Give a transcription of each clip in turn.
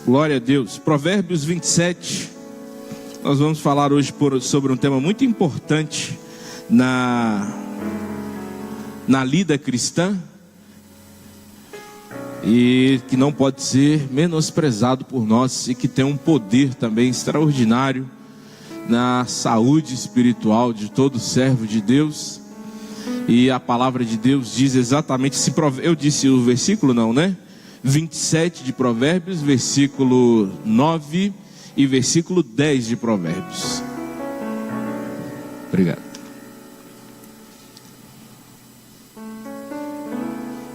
Glória a Deus. Provérbios 27. Nós vamos falar hoje sobre um tema muito importante na lida cristã e que não pode ser menosprezado por nós e que tem um poder também extraordinário na saúde espiritual de todo servo de Deus. E a palavra de Deus diz exatamente, eu disse o versículo não, né? 27 de Provérbios, versículo 9 e versículo 10 de Provérbios. Obrigado.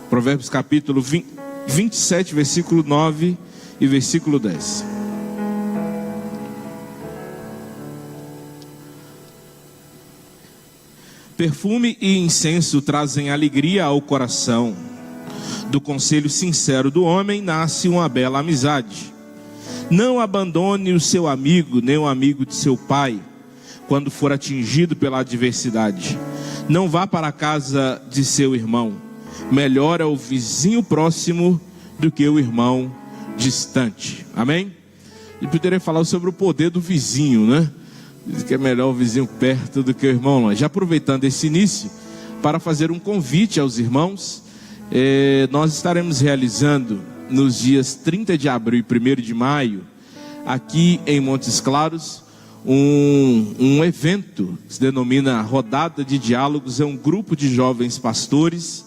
Provérbios capítulo 27, versículo 9 e versículo 10. Perfume e incenso trazem alegria ao coração. Do conselho sincero do homem nasce uma bela amizade. Não abandone o seu amigo, nem o amigo de seu pai, quando for atingido pela adversidade. Não vá para a casa de seu irmão. Melhor é o vizinho próximo do que o irmão distante. Amém? E poderia falar sobre o poder do vizinho, né? Diz que é melhor o vizinho perto do que o irmão longe. Já aproveitando esse início, para fazer um convite aos irmãos, nós estaremos realizando nos dias 30 de abril e 1º de maio, aqui em Montes Claros, um evento que se denomina Rodada de Diálogos. É um grupo de jovens pastores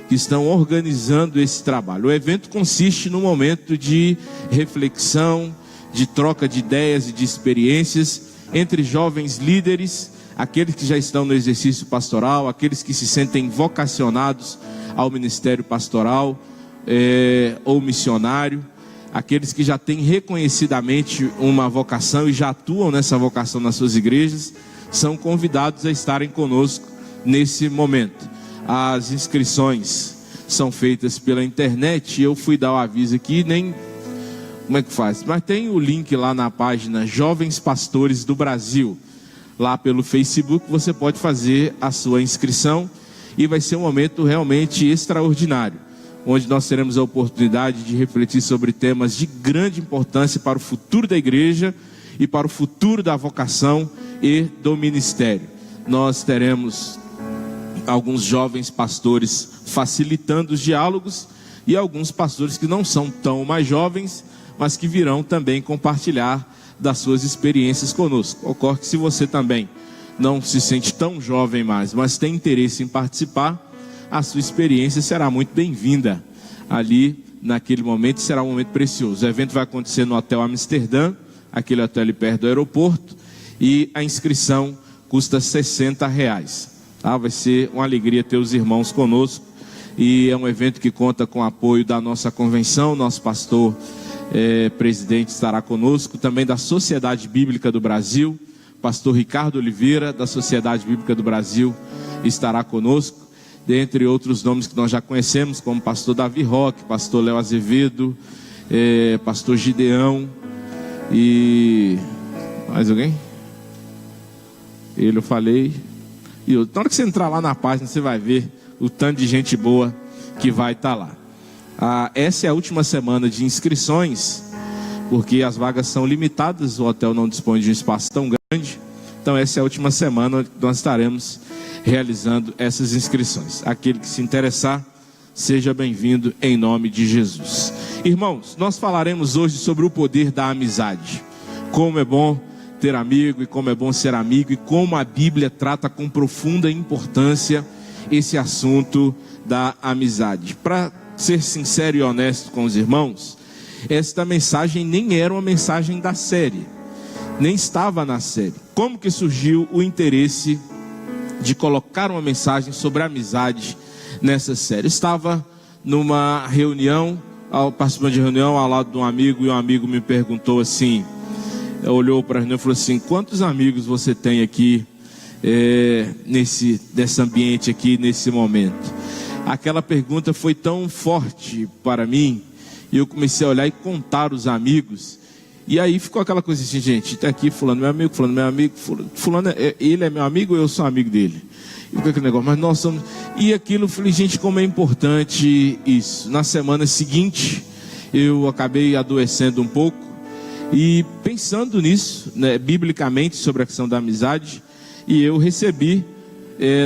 que estão organizando esse trabalho. O evento consiste num momento de reflexão, de troca de ideias e de experiências entre jovens líderes, aqueles que já estão no exercício pastoral, aqueles que se sentem vocacionados ao ministério pastoral ou missionário, aqueles que já têm reconhecidamente uma vocação e já atuam nessa vocação nas suas igrejas, são convidados a estarem conosco nesse momento. As inscrições são feitas pela internet. Eu fui dar o aviso aqui, nem como é que faz, mas tem o link lá na página Jovens Pastores do Brasil, lá pelo Facebook. Você pode fazer a sua inscrição e vai ser um momento realmente extraordinário, onde nós teremos a oportunidade de refletir sobre temas de grande importância para o futuro da igreja e para o futuro da vocação e do ministério. Nós teremos alguns jovens pastores facilitando os diálogos e alguns pastores que não são tão mais jovens, mas que virão também compartilhar das suas experiências conosco. Ocorre que se você também não se sente tão jovem mais, mas tem interesse em participar, a sua experiência será muito bem-vinda ali naquele momento, será um momento precioso. O evento vai acontecer no Hotel Amsterdã, aquele hotel ali perto do aeroporto, e a inscrição custa R$60. Tá? Vai ser uma alegria ter os irmãos conosco, e é um evento que conta com o apoio da nossa convenção. Nosso pastor presidente estará conosco, também da Sociedade Bíblica do Brasil, pastor Ricardo Oliveira, da Sociedade Bíblica do Brasil, estará conosco, dentre outros nomes que nós já conhecemos, como pastor Davi Roque, pastor Léo Azevedo, pastor Gideão, e mais alguém? Ele eu falei, e eu. Na hora que você entrar lá na página, você vai ver o tanto de gente boa que vai estar lá. Essa é a última semana de inscrições, porque as vagas são limitadas, o hotel não dispõe de um espaço tão grande. Então essa é a última semana que nós estaremos realizando essas inscrições. Aquele que se interessar, seja bem-vindo em nome de Jesus. Irmãos, nós falaremos hoje sobre o poder da amizade. Como é bom ter amigo e como é bom ser amigo, e como a Bíblia trata com profunda importância esse assunto da amizade. Para ser sincero e honesto com os irmãos, esta mensagem nem era uma mensagem da série, nem estava na série. Como que surgiu o interesse de colocar uma mensagem sobre a amizade nessa série? Eu estava numa reunião, participando de reunião ao lado de um amigo, e um amigo me perguntou assim, olhou para a reunião e falou assim: quantos amigos você tem aqui nesse ambiente aqui, nesse momento? Aquela pergunta foi tão forte para mim, e eu comecei a olhar e contar os amigos, e aí ficou aquela coisa assim: gente, tem aqui fulano meu amigo, fulano ele é meu amigo, eu sou amigo dele, e ficou aquele negócio, mas nós somos, e aquilo, eu falei, gente, como é importante isso. Na semana seguinte, eu acabei adoecendo um pouco. E pensando nisso, né, biblicamente, sobre a questão da amizade, e eu recebi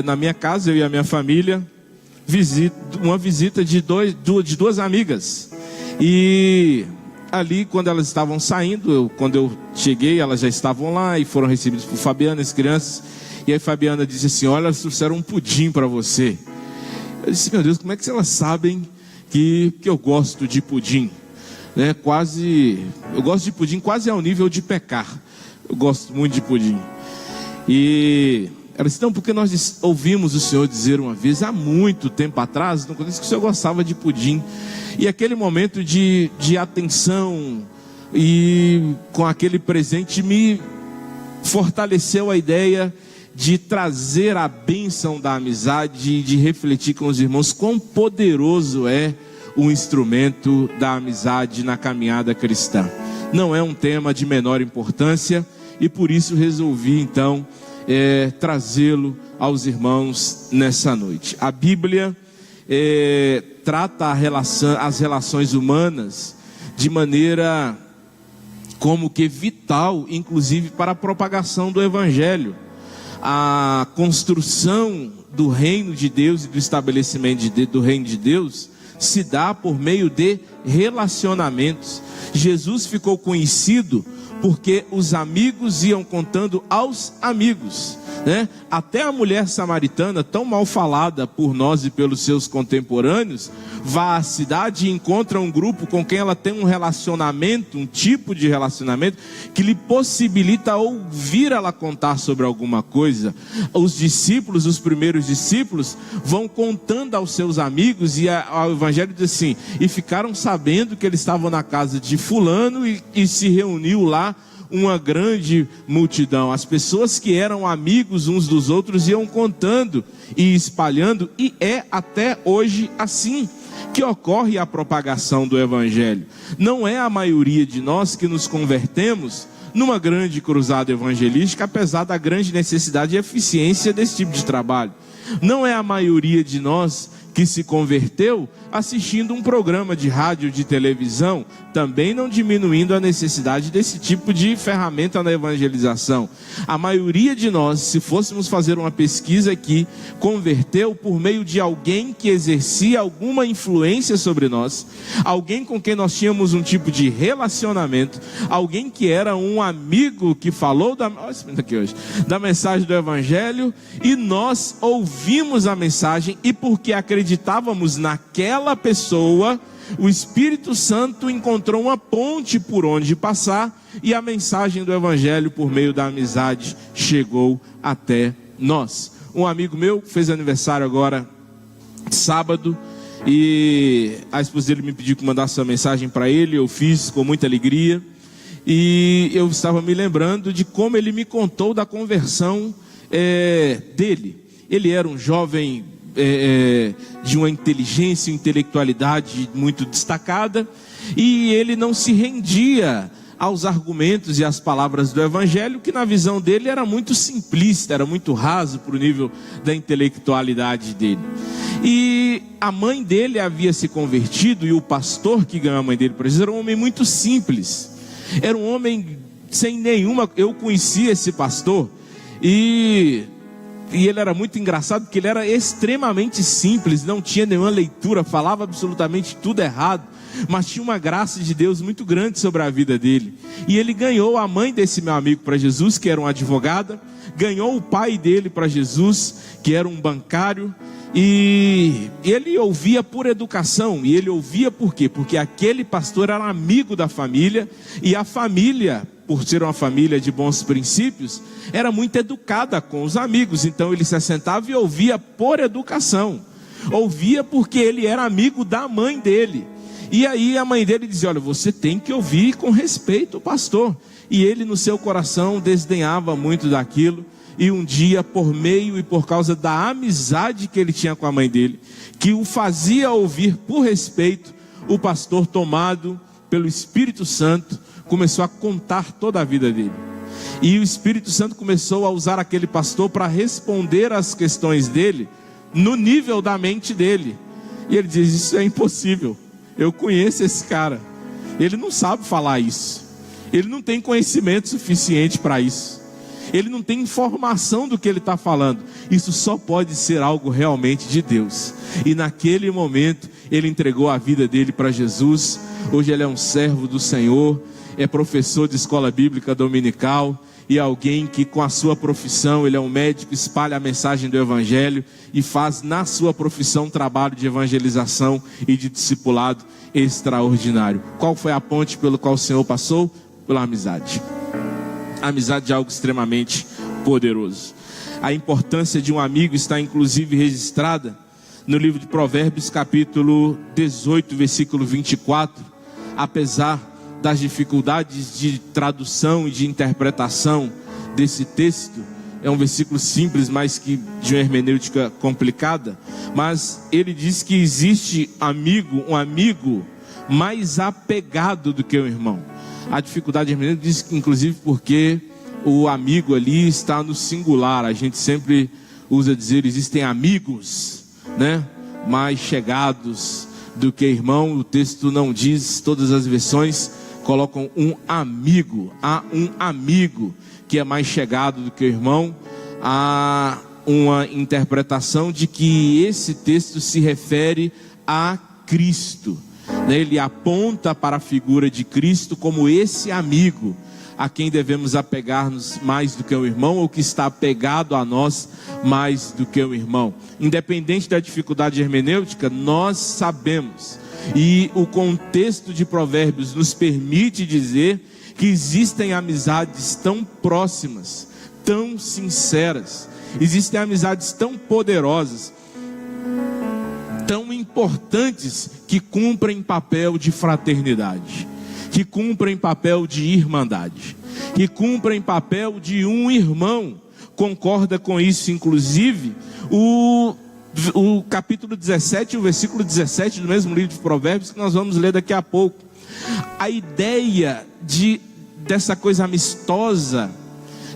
na minha casa, eu e a minha família, uma visita de duas amigas. E ali, quando elas estavam saindo, quando eu cheguei, elas já estavam lá e foram recebidas por Fabiana, as crianças. E aí Fabiana disse assim: olha, elas trouxeram um pudim para você. Eu disse: meu Deus, como é que elas sabem que eu gosto de pudim? Né? Eu gosto de pudim quase ao nível de pecar. Eu gosto muito de pudim. E ela disse: não, porque nós ouvimos o Senhor dizer uma vez, há muito tempo atrás, não conheço, que o Senhor gostava de pudim. E aquele momento de atenção e com aquele presente me fortaleceu a ideia de trazer a bênção da amizade, de refletir com os irmãos quão poderoso é o instrumento da amizade na caminhada cristã. Não é um tema de menor importância e por isso resolvi então trazê-lo aos irmãos nessa noite. A Bíblia trata as relações humanas de maneira como que vital, inclusive para a propagação do Evangelho. A construção do reino de Deus e do estabelecimento do reino de Deus se dá por meio de relacionamentos. Jesus ficou conhecido porque os amigos iam contando aos amigos, né? Até a mulher samaritana, tão mal falada por nós e pelos seus contemporâneos, vai à cidade e encontra um grupo com quem ela tem um relacionamento, um tipo de relacionamento que lhe possibilita ouvir ela contar sobre alguma coisa. Os discípulos, os primeiros discípulos, vão contando aos seus amigos, e o Evangelho diz assim: e ficaram sabendo que eles estavam na casa de fulano e se reuniu lá uma grande multidão. As pessoas que eram amigos uns dos outros iam contando e espalhando, e é até hoje assim que ocorre a propagação do Evangelho. Não é a maioria de nós que nos convertemos numa grande cruzada evangelística, apesar da grande necessidade e eficiência desse tipo de trabalho. Não é a maioria de nós que se converteu assistindo um programa de rádio, de televisão, também não diminuindo a necessidade desse tipo de ferramenta na evangelização. A maioria de nós, se fôssemos fazer uma pesquisa aqui, converteu por meio de alguém que exercia alguma influência sobre nós, alguém com quem nós tínhamos um tipo de relacionamento, alguém que era um amigo que falou da mensagem do Evangelho, e nós ouvimos a mensagem, e porque acreditávamos naquela pessoa, o Espírito Santo encontrou uma ponte por onde passar, e a mensagem do Evangelho, por meio da amizade, chegou até nós. Um amigo meu fez aniversário agora sábado, e a esposa dele me pediu que mandasse uma mensagem para ele. Eu fiz com muita alegria, e eu estava me lembrando de como ele me contou da conversão dele. Ele era um jovem de uma inteligência e intelectualidade muito destacada, e ele não se rendia aos argumentos e às palavras do Evangelho, que na visão dele era muito simplista, era muito raso para o nível da intelectualidade dele. E a mãe dele havia se convertido, e o pastor que ganhou a mãe dele para Jesus era um homem muito simples, era um homem sem nenhuma... Eu conheci esse pastor, e ele era muito engraçado, porque ele era extremamente simples, não tinha nenhuma leitura, falava absolutamente tudo errado, mas tinha uma graça de Deus muito grande sobre a vida dele. E ele ganhou a mãe desse meu amigo para Jesus, que era uma advogada, ganhou o pai dele para Jesus, que era um bancário, e ele ouvia por educação. E ele ouvia por quê? Porque aquele pastor era amigo da família, e a família, por ser uma família de bons princípios, era muito educada com os amigos. Então ele se assentava e ouvia por educação, ouvia porque ele era amigo da mãe dele. E aí a mãe dele dizia: olha, você tem que ouvir com respeito o pastor. E ele no seu coração desdenhava muito daquilo. E um dia, por meio e por causa da amizade que ele tinha com a mãe dele, que o fazia ouvir por respeito, o pastor, tomado pelo Espírito Santo, começou a contar toda a vida dele. E o Espírito Santo começou a usar aquele pastor para responder às questões dele no nível da mente dele. E ele diz: isso é impossível, eu conheço esse cara, Ele não sabe falar isso. Ele não tem conhecimento suficiente para isso. Ele não tem informação do que ele está falando. Isso só pode ser algo realmente de Deus. E naquele momento, ele entregou a vida dele para Jesus. Hoje ele é um servo do Senhor, é professor de escola bíblica dominical, e alguém que com a sua profissão, ele é um médico, espalha a mensagem do Evangelho e faz na sua profissão um trabalho de evangelização e de discipulado extraordinário. Qual foi a ponte pelo qual o Senhor passou? Pela amizade. A amizade é algo extremamente poderoso. A importância de um amigo está inclusive registrada no livro de Provérbios, capítulo 18, versículo 24. Apesar das dificuldades de tradução e de interpretação desse texto, é um versículo simples, mas que de uma hermenêutica complicada, mas ele diz que existe um amigo mais apegado do que o irmão. A dificuldade hermenêutica diz que, inclusive, porque o amigo ali está no singular. A gente sempre usa dizer, existem amigos, né, mais chegados do que irmão. O texto não diz, todas as versões colocam um amigo. Há um amigo que é mais chegado do que o irmão. Há uma interpretação de que esse texto se refere a Cristo. Ele aponta para a figura de Cristo como esse amigo a quem devemos apegar-nos mais do que o irmão, ou que está apegado a nós mais do que o irmão. Independente da dificuldade hermenêutica, nós sabemos, e o contexto de Provérbios nos permite dizer que existem amizades tão próximas, tão sinceras, existem amizades tão poderosas, tão importantes, que cumprem papel de fraternidade, que cumprem papel de irmandade, que cumprem papel de um irmão. Concorda com isso, inclusive, o capítulo 17, o versículo 17 do mesmo livro de Provérbios, que nós vamos ler daqui a pouco. A ideia dessa coisa amistosa,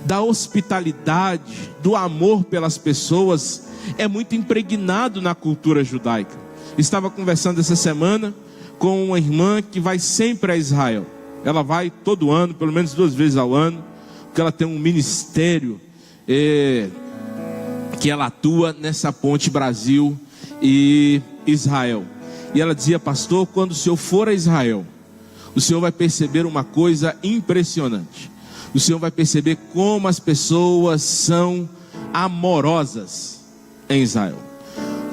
da hospitalidade, do amor pelas pessoas, é muito impregnado na cultura judaica. Estava conversando essa semana com uma irmã que vai sempre a Israel. Ela vai todo ano, pelo menos 2 vezes ao ano, porque ela tem um ministério que ela atua nessa ponte Brasil e Israel. E ela dizia: pastor, quando o senhor for a Israel, o senhor vai perceber uma coisa impressionante. O senhor vai perceber como as pessoas são amorosas em Israel.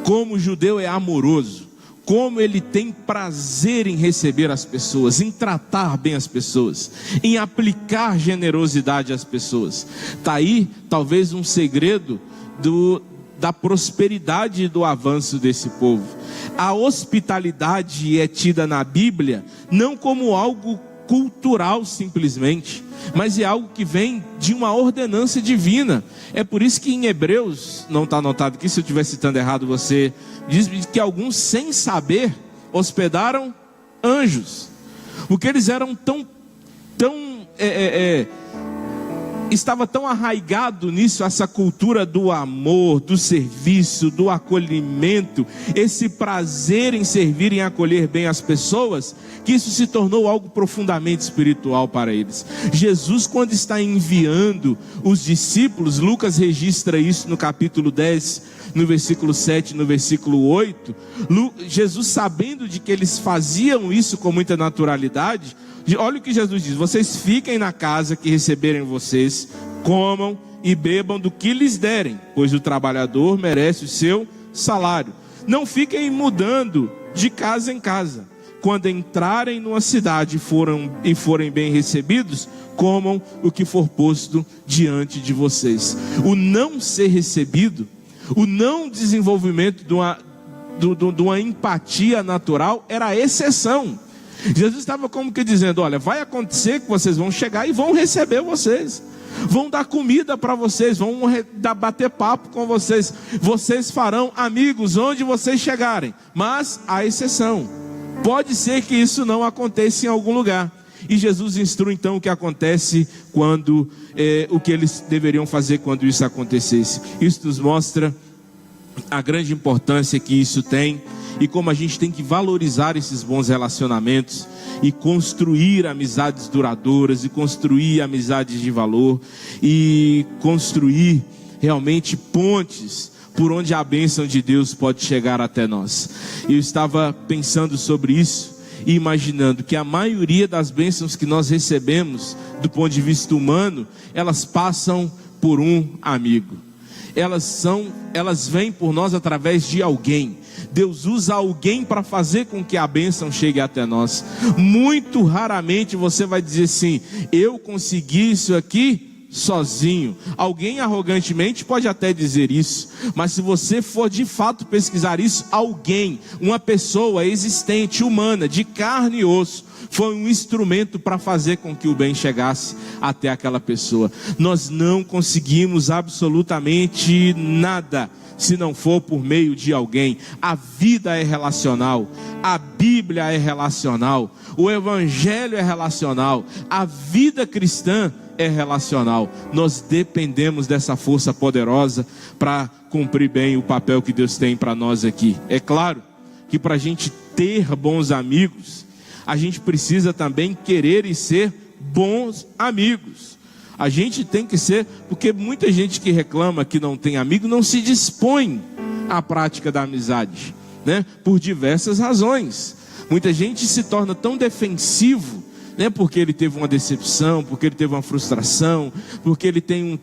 Como o judeu é amoroso, como ele tem prazer em receber as pessoas, em tratar bem as pessoas, em aplicar generosidade às pessoas. Está aí talvez um segredo da prosperidade e do avanço desse povo. A hospitalidade é tida na Bíblia não como algo cultural simplesmente, mas é algo que vem de uma ordenança divina. É por isso que em Hebreus, não está anotado aqui, se eu estiver citando errado, você diz que alguns, sem saber, hospedaram anjos, porque eles eram estava tão arraigado nisso, essa cultura do amor, do serviço, do acolhimento, esse prazer em servir, em acolher bem as pessoas, que isso se tornou algo profundamente espiritual para eles. Jesus, quando está enviando os discípulos, Lucas registra isso no capítulo 10, no versículo 7, no versículo 8, Jesus, sabendo de que eles faziam isso com muita naturalidade, olha o que Jesus diz: vocês fiquem na casa que receberem vocês, comam e bebam do que lhes derem, pois o trabalhador merece o seu salário. Não fiquem mudando de casa em casa. Quando entrarem numa cidade e forem bem recebidos, comam o que for posto diante de vocês. O não ser recebido, o não desenvolvimento de uma empatia natural era a exceção. Jesus estava como que dizendo: olha, vai acontecer que vocês vão chegar e vão receber vocês, vão dar comida para vocês, vão bater papo com vocês, vocês farão amigos onde vocês chegarem, mas há exceção. Pode ser que isso não aconteça em algum lugar. E Jesus instrui então o que acontece quando, o que eles deveriam fazer quando isso acontecesse. Isso nos mostra a grande importância que isso tem e como a gente tem que valorizar esses bons relacionamentos e construir amizades duradouras, e construir amizades de valor, e construir realmente pontes por onde a bênção de Deus pode chegar até nós. Eu estava pensando sobre isso e imaginando que a maioria das bênçãos que nós recebemos do ponto de vista humano, elas passam por um amigo. Elas vêm por nós através de alguém. Deus usa alguém para fazer com que a bênção chegue até nós. Muito raramente você vai dizer assim: eu consegui isso aqui sozinho. Alguém arrogantemente pode até dizer isso, mas se você for de fato pesquisar isso, alguém, uma pessoa existente, humana, de carne e osso, foi um instrumento para fazer com que o bem chegasse até aquela pessoa. Nós não conseguimos absolutamente nada se não for por meio de alguém. A vida é relacional, a Bíblia é relacional, o Evangelho é relacional, a vida cristã é relacional. Nós dependemos dessa força poderosa para cumprir bem o papel que Deus tem para nós aqui. É claro que para a gente ter bons amigos, a gente precisa também querer e ser bons amigos. A gente tem que ser, porque muita gente que reclama que não tem amigo não se dispõe à prática da amizade, né? Por diversas razões. Muita gente se torna tão defensivo, né? Porque ele teve uma decepção, porque ele teve uma frustração, porque ele tem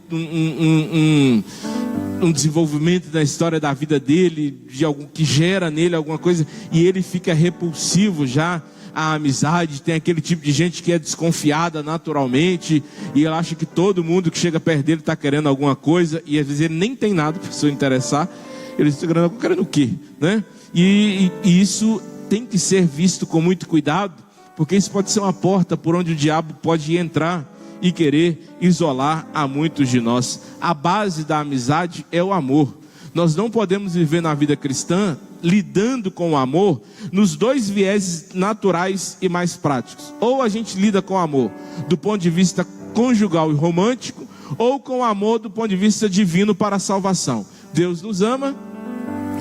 um desenvolvimento na história da vida dele, de algo que gera nele alguma coisa, e ele fica repulsivo já a amizade. Tem aquele tipo de gente que é desconfiada naturalmente, e ela acha que todo mundo que chega perto dele está querendo alguma coisa, e às vezes ele nem tem nada para a pessoa interessar. Ele está querendo o quê, né? E isso tem que ser visto com muito cuidado, porque isso pode ser uma porta por onde o diabo pode entrar e querer isolar a muitos de nós. A base da amizade é o amor. Nós não podemos viver na vida cristã lidando com o amor nos dois vieses naturais e mais práticos. Ou a gente lida com o amor do ponto de vista conjugal e romântico, ou com o amor do ponto de vista divino para a salvação. Deus nos ama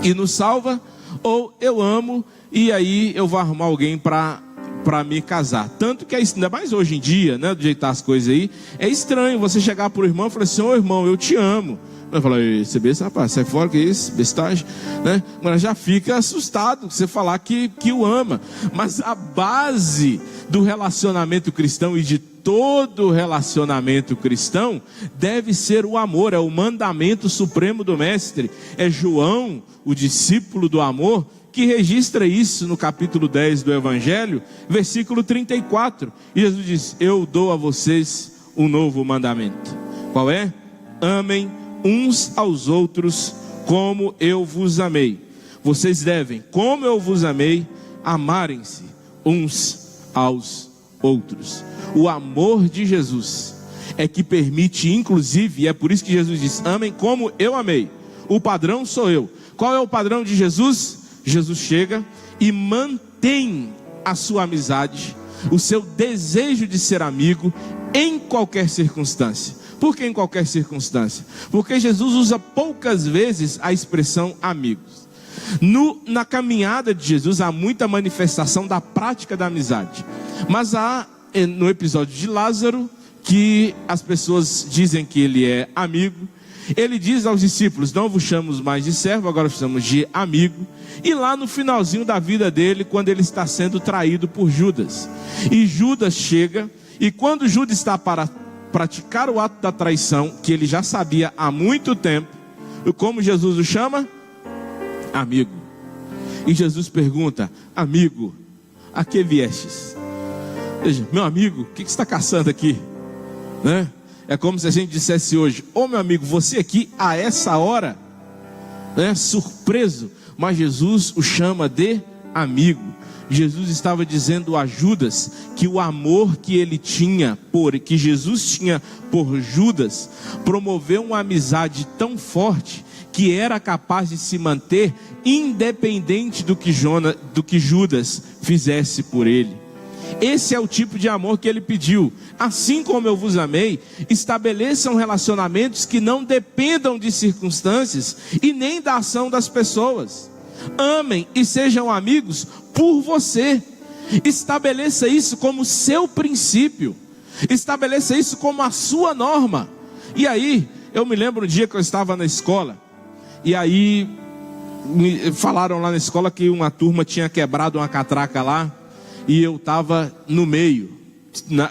e nos salva, ou eu amo e aí eu vou arrumar alguém para me casar. Tanto que ainda mais hoje em dia, né, do jeito que tá as coisas aí, é estranho você chegar para o irmão e falar assim: ô irmão, eu te amo. Eu falo: você besta, rapaz, sai fora, que é isso, bestagem, né? Mas já fica assustado você falar que o ama. Mas a base do relacionamento cristão e de todo relacionamento cristão deve ser o amor. É o mandamento supremo do mestre. É João, o discípulo do amor, que registra isso no capítulo 10 do Evangelho, versículo 34. E Jesus diz: eu dou a vocês um novo mandamento. Qual é? Amem uns aos outros como eu vos amei. Vocês devem, como eu vos amei, amarem-se uns aos outros. O amor de Jesus é que permite, inclusive, e é por isso que Jesus diz: amem como eu amei. O padrão sou eu. Qual é o padrão de Jesus? Jesus chega e mantém a sua amizade, o seu desejo de ser amigo em qualquer circunstância. Por que em qualquer circunstância? Porque Jesus usa poucas vezes a expressão amigos. Na caminhada de Jesus há muita manifestação da prática da amizade. Mas há no episódio de Lázaro, que as pessoas dizem que ele é amigo. Ele diz aos discípulos: não vos chamamos mais de servo, agora vos chamamos de amigo. E lá no finalzinho da vida dele, quando ele está sendo traído por Judas, e Judas chega, e quando Judas está para praticar o ato da traição, que ele já sabia há muito tempo, como Jesus o chama? Amigo. E Jesus pergunta: amigo, a que viestes? Veja, meu amigo, o que você está caçando aqui? Né? É como se a gente dissesse hoje: ô meu amigo, você aqui a essa hora, né? Surpreso. Mas Jesus o chama de amigo. Jesus estava dizendo a Judas que o amor que ele tinha que Jesus tinha por Judas, promoveu uma amizade tão forte que era capaz de se manter independente do que Judas fizesse por ele. Esse é o tipo de amor que ele pediu. Assim como eu vos amei, estabeleçam relacionamentos que não dependam de circunstâncias e nem da ação das pessoas. Amem e sejam amigos por você. Estabeleça isso como seu princípio. Estabeleça isso como a sua norma. E aí, eu me lembro um dia que eu estava na escola, e aí me falaram lá na escola que uma turma tinha quebrado uma catraca lá, e eu estava no meio,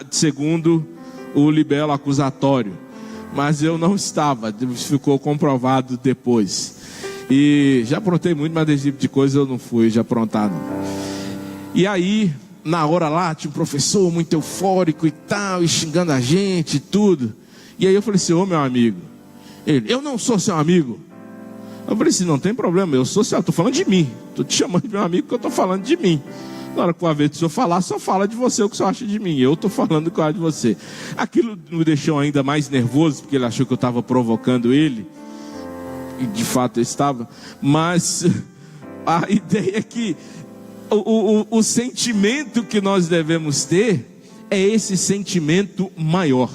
segundo o libelo acusatório. Mas eu não estava, ficou comprovado depois. E já aprontei muito, mas desse tipo de coisa eu não fui já aprontar não. E aí, na hora lá, tinha um professor muito eufórico e tal, e xingando a gente e tudo. E aí eu falei assim: ô meu amigo. Ele: eu não sou seu amigo. Eu falei assim: não tem problema, eu sou seu, estou falando de mim. Estou te chamando de meu amigo porque eu estou falando de mim. Na hora que uma vez o senhor falar, só fala de você o que o senhor acha de mim. Eu estou falando o que eu acho de você. Aquilo me deixou ainda mais nervoso, porque ele achou que eu estava provocando ele. E de fato eu estava. Mas a ideia é que o sentimento que nós devemos ter é esse sentimento maior.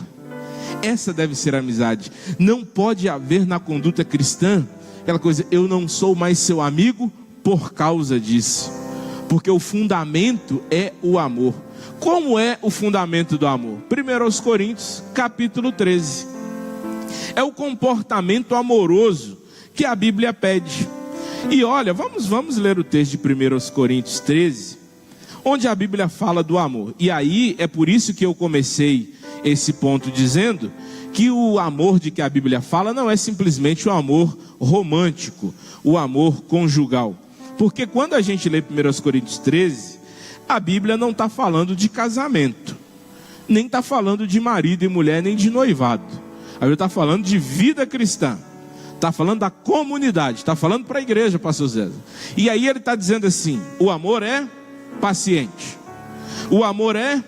Essa deve ser a amizade. Não pode haver na conduta cristã aquela coisa: eu não sou mais seu amigo por causa disso. Porque o fundamento é o amor. Como é o fundamento do amor? 1 Coríntios, capítulo 13. É o comportamento amoroso que a Bíblia pede. E olha, vamos ler o texto de 1 Coríntios 13, onde a Bíblia fala do amor. E aí, é por isso que eu comecei esse ponto dizendo que o amor de que a Bíblia fala não é simplesmente o amor romântico, o amor conjugal. Porque quando a gente lê 1 Coríntios 13, a Bíblia não está falando de casamento, nem está falando de marido e mulher, nem de noivado. A Bíblia está falando de vida cristã, está falando da comunidade, está falando para a igreja, pastor Zé. E aí ele está dizendo assim: o amor é paciente, o amor é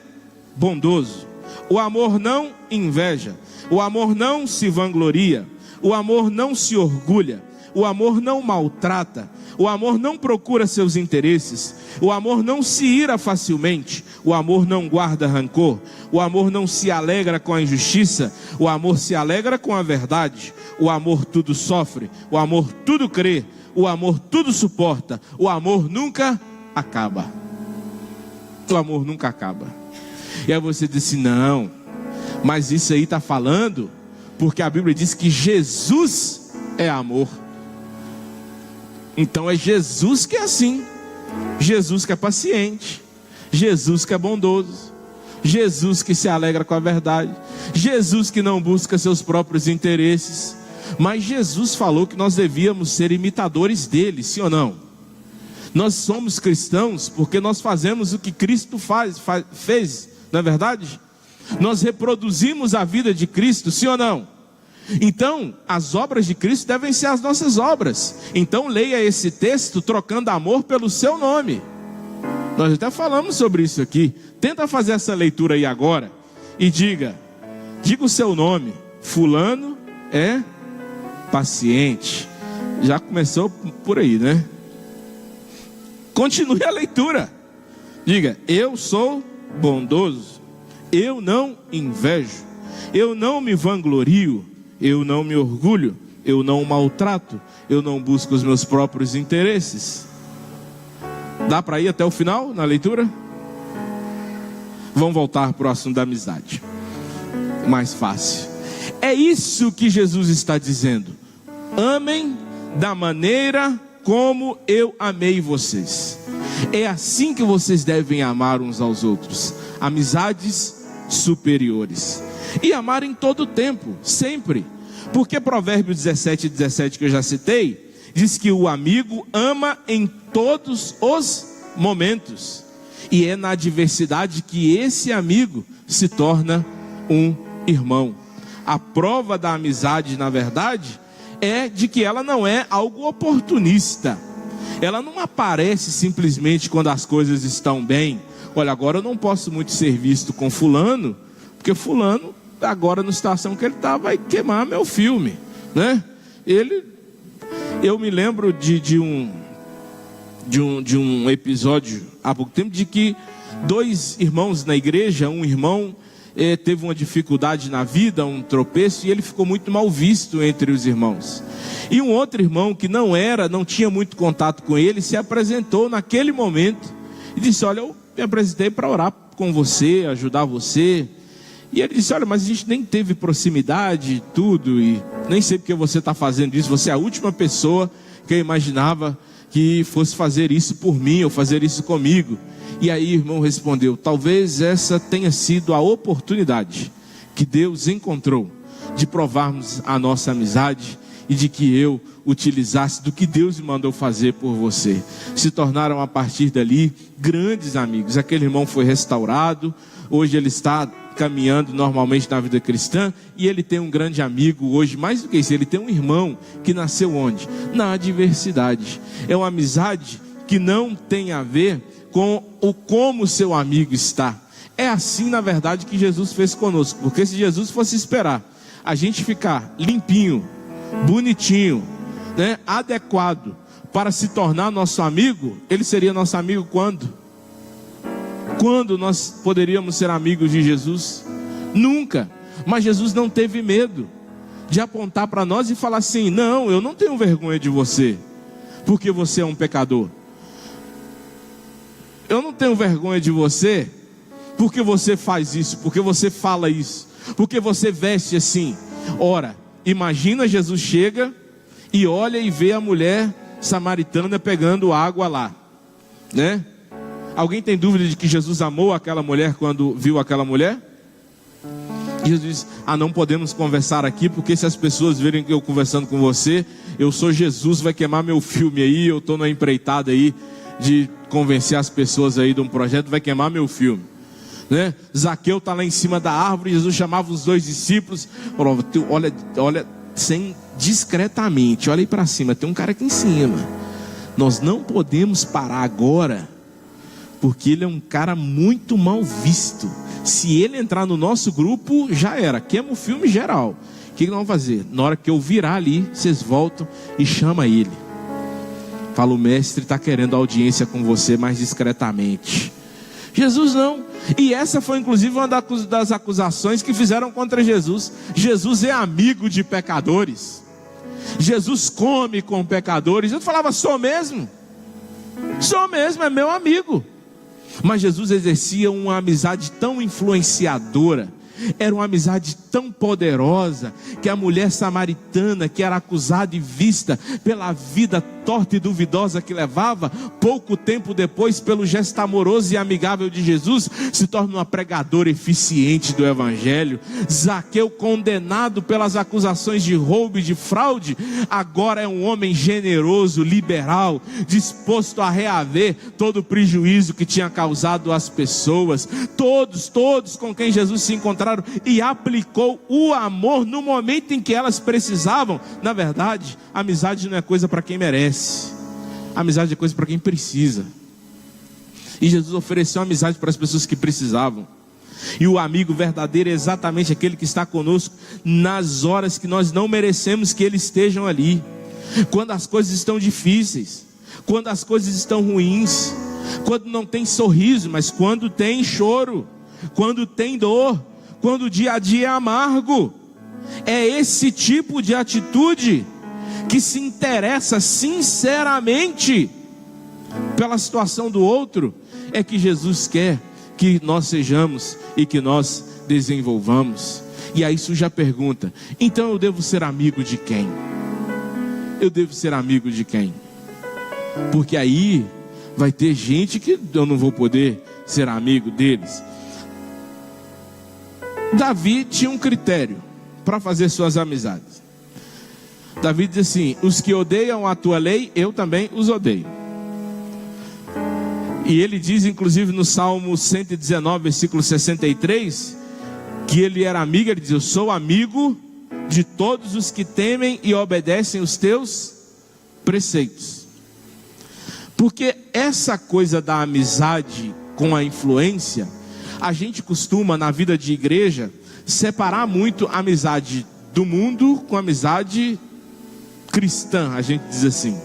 bondoso, o amor não inveja, o amor não se vangloria, o amor não se orgulha, o amor não maltrata, o amor não procura seus interesses, o amor não se ira facilmente, o amor não guarda rancor, o amor não se alegra com a injustiça, o amor se alegra com a verdade, o amor tudo sofre, o amor tudo crê, o amor tudo suporta, o amor nunca acaba. O amor nunca acaba. E aí você diz assim: não, mas isso aí está falando porque a Bíblia diz que Jesus é amor. Então é Jesus que é assim, Jesus que é paciente, Jesus que é bondoso, Jesus que se alegra com a verdade, Jesus que não busca seus próprios interesses. Mas Jesus falou que nós devíamos ser imitadores dele, sim ou não? Nós somos cristãos porque nós fazemos o que Cristo fez, não é verdade? Nós reproduzimos a vida de Cristo, sim ou não? Então, as obras de Cristo devem ser as nossas obras. Então, leia esse texto trocando amor pelo seu nome. Nós até falamos sobre isso aqui. Tenta fazer essa leitura aí agora e diga o seu nome. Fulano é paciente. Já começou por aí, né? Continue a leitura. Diga: eu sou bondoso, eu não invejo, eu não me vanglorio, eu não me orgulho, eu não maltrato, eu não busco os meus próprios interesses. Dá para ir até o final na leitura? Vamos voltar para o assunto da amizade. Mais fácil. É isso que Jesus está dizendo: amem da maneira como eu amei vocês. É assim que vocês devem amar uns aos outros. Amizades superiores. E amar em todo tempo, sempre. Porque Provérbios 17, que eu já citei, diz que o amigo ama em todos os momentos. E é na adversidade que esse amigo se torna um irmão. A prova da amizade, na verdade, é de que ela não é algo oportunista. Ela não aparece simplesmente quando as coisas estão bem. Olha, agora eu não posso muito ser visto com fulano, porque fulano, agora na situação que ele está, vai queimar meu filme, né? Eu me lembro de um episódio há pouco tempo, de que dois irmãos na igreja, um irmão, teve uma dificuldade na vida, um tropeço, e ele ficou muito mal visto entre os irmãos. E um outro irmão que não tinha muito contato com ele, se apresentou naquele momento e disse: olha, eu me apresentei para orar com você, ajudar você. E ele disse: olha, mas a gente nem teve proximidade, tudo, e nem sei porque você está fazendo isso. Você é a última pessoa que eu imaginava que fosse fazer isso por mim, ou fazer isso comigo. E aí o irmão respondeu: talvez essa tenha sido a oportunidade que Deus encontrou de provarmos a nossa amizade e de que eu utilizasse do que Deus me mandou fazer por você. Se tornaram a partir dali grandes amigos. Aquele irmão foi restaurado, hoje ele está caminhando normalmente na vida cristã, e ele tem um grande amigo hoje. Mais do que isso, ele tem um irmão que nasceu onde? Na adversidade. É uma amizade que não tem a ver com o como seu amigo está. É assim, na verdade, que Jesus fez conosco. Porque se Jesus fosse esperar a gente ficar limpinho, bonitinho, né, adequado para se tornar nosso amigo, ele seria nosso amigo quando? Quando nós poderíamos ser amigos de Jesus? Nunca. Mas Jesus não teve medo de apontar para nós e falar assim: não, eu não tenho vergonha de você, porque você é um pecador. Eu não tenho vergonha de você, porque você faz isso, porque você fala isso, porque você veste assim. Ora, imagina, Jesus chega e olha e vê a mulher samaritana pegando água lá, né? Alguém tem dúvida de que Jesus amou aquela mulher quando viu aquela mulher? E Jesus diz: não podemos conversar aqui, porque se as pessoas verem que eu conversando com você, eu sou Jesus, vai queimar meu filme aí, eu estou na empreitada aí de convencer as pessoas aí de um projeto, vai queimar meu filme, né? Zaqueu está lá em cima da árvore, Jesus chamava os 2 discípulos, olha, discretamente, olha aí para cima, tem um cara aqui em cima, nós não podemos parar agora, porque ele é um cara muito mal visto. Se ele entrar no nosso grupo, já era, queima o filme geral. O que nós vamos fazer? Na hora que eu virar ali, vocês voltam e chamam ele. Fala: o mestre está querendo audiência com você, mais discretamente. Jesus não. E essa foi inclusive uma das acusações que fizeram contra Jesus. Jesus é amigo de pecadores. Jesus come com pecadores. Eu falava: sou mesmo, é meu amigo. Mas Jesus exercia uma amizade tão influenciadora, era uma amizade tão poderosa, que a mulher samaritana, que era acusada e vista pela vida torta e duvidosa que levava, pouco tempo depois, pelo gesto amoroso e amigável de Jesus, se torna uma pregadora eficiente do Evangelho. Zaqueu, condenado pelas acusações de roubo e de fraude, agora é um homem generoso, liberal, disposto a reaver todo o prejuízo que tinha causado às pessoas. Todos com quem Jesus se encontraram, e aplicou o amor no momento em que elas precisavam. Na verdade, a amizade não é coisa para quem merece, a amizade é coisa para quem precisa. E Jesus ofereceu amizade para as pessoas que precisavam. E o amigo verdadeiro é exatamente aquele que está conosco nas horas que nós não merecemos que eles estejam ali. Quando as coisas estão difíceis, quando as coisas estão ruins, quando não tem sorriso, mas quando tem choro, quando tem dor, quando o dia a dia é amargo. É esse tipo de atitude que se interessa sinceramente pela situação do outro, é que Jesus quer que nós sejamos e que nós desenvolvamos. E aí surge a pergunta: então eu devo ser amigo de quem? Eu devo ser amigo de quem? Porque aí vai ter gente que eu não vou poder ser amigo deles. Davi tinha um critério para fazer suas amizades. Davi diz assim: os que odeiam a tua lei, eu também os odeio. E ele diz inclusive no Salmo 119, versículo 63, que ele era amigo, ele diz: eu sou amigo de todos os que temem e obedecem os teus preceitos. Porque essa coisa da amizade com a influência, a gente costuma na vida de igreja separar muito a amizade do mundo com a amizade cristã, a gente diz assim.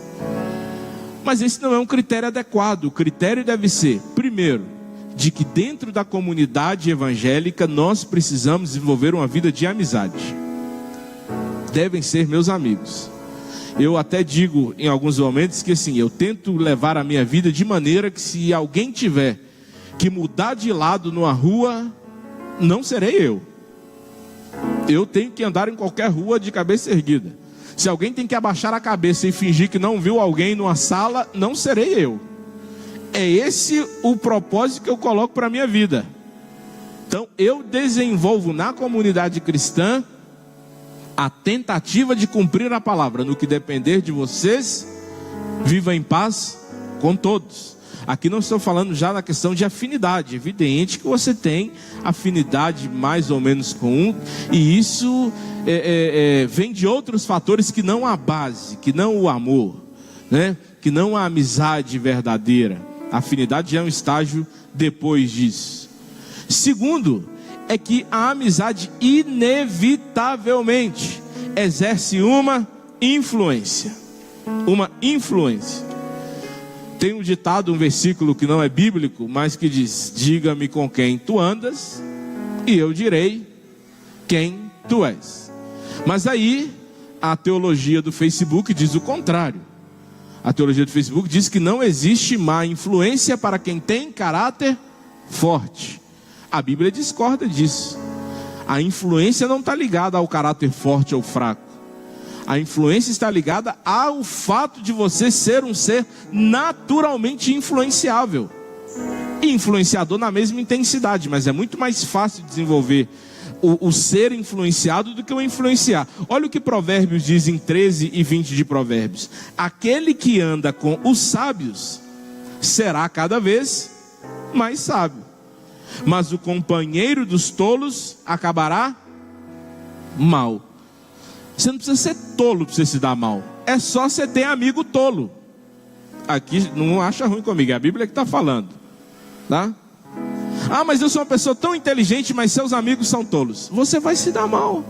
Mas esse não é um critério adequado. O critério deve ser, primeiro, de que dentro da comunidade evangélica nós precisamos desenvolver uma vida de amizade. Devem ser meus amigos. Eu até digo em alguns momentos que assim, eu tento levar a minha vida de maneira que se alguém tiver que mudar de lado numa rua, não serei eu. Eu tenho que andar em qualquer rua de cabeça erguida. Se alguém tem que abaixar a cabeça e fingir que não viu alguém numa sala, não serei eu. É esse o propósito que eu coloco para a minha vida. Então eu desenvolvo na comunidade cristã a tentativa de cumprir a palavra. No que depender de vocês, viva em paz com todos. Aqui não estou falando já na questão de afinidade. É evidente que você tem afinidade mais ou menos com um, e isso vem de outros fatores que não a base, que não o amor, né? Que não a amizade verdadeira. A afinidade já é um estágio depois disso. Segundo, é que a amizade inevitavelmente exerce uma influência. Uma influência. Tem um ditado, um versículo que não é bíblico, mas que diz: diga-me com quem tu andas, e eu direi quem tu és. Mas aí, a teologia do Facebook diz o contrário. A teologia do Facebook diz que não existe má influência para quem tem caráter forte. A Bíblia discorda disso. A influência não está ligada ao caráter forte ou fraco. A influência está ligada ao fato de você ser um ser naturalmente influenciável. E influenciador na mesma intensidade, mas é muito mais fácil desenvolver o ser influenciado do que o influenciar. Olha o que Provérbios diz em 13 e 20 de Provérbios: aquele que anda com os sábios será cada vez mais sábio, mas o companheiro dos tolos acabará mal. Você não precisa ser tolo para você se dar mal. É só você ter amigo tolo. Aqui não acha ruim comigo, é a Bíblia que está falando, tá? Ah, mas eu sou uma pessoa tão inteligente, mas seus amigos são tolos. Você vai se dar mal.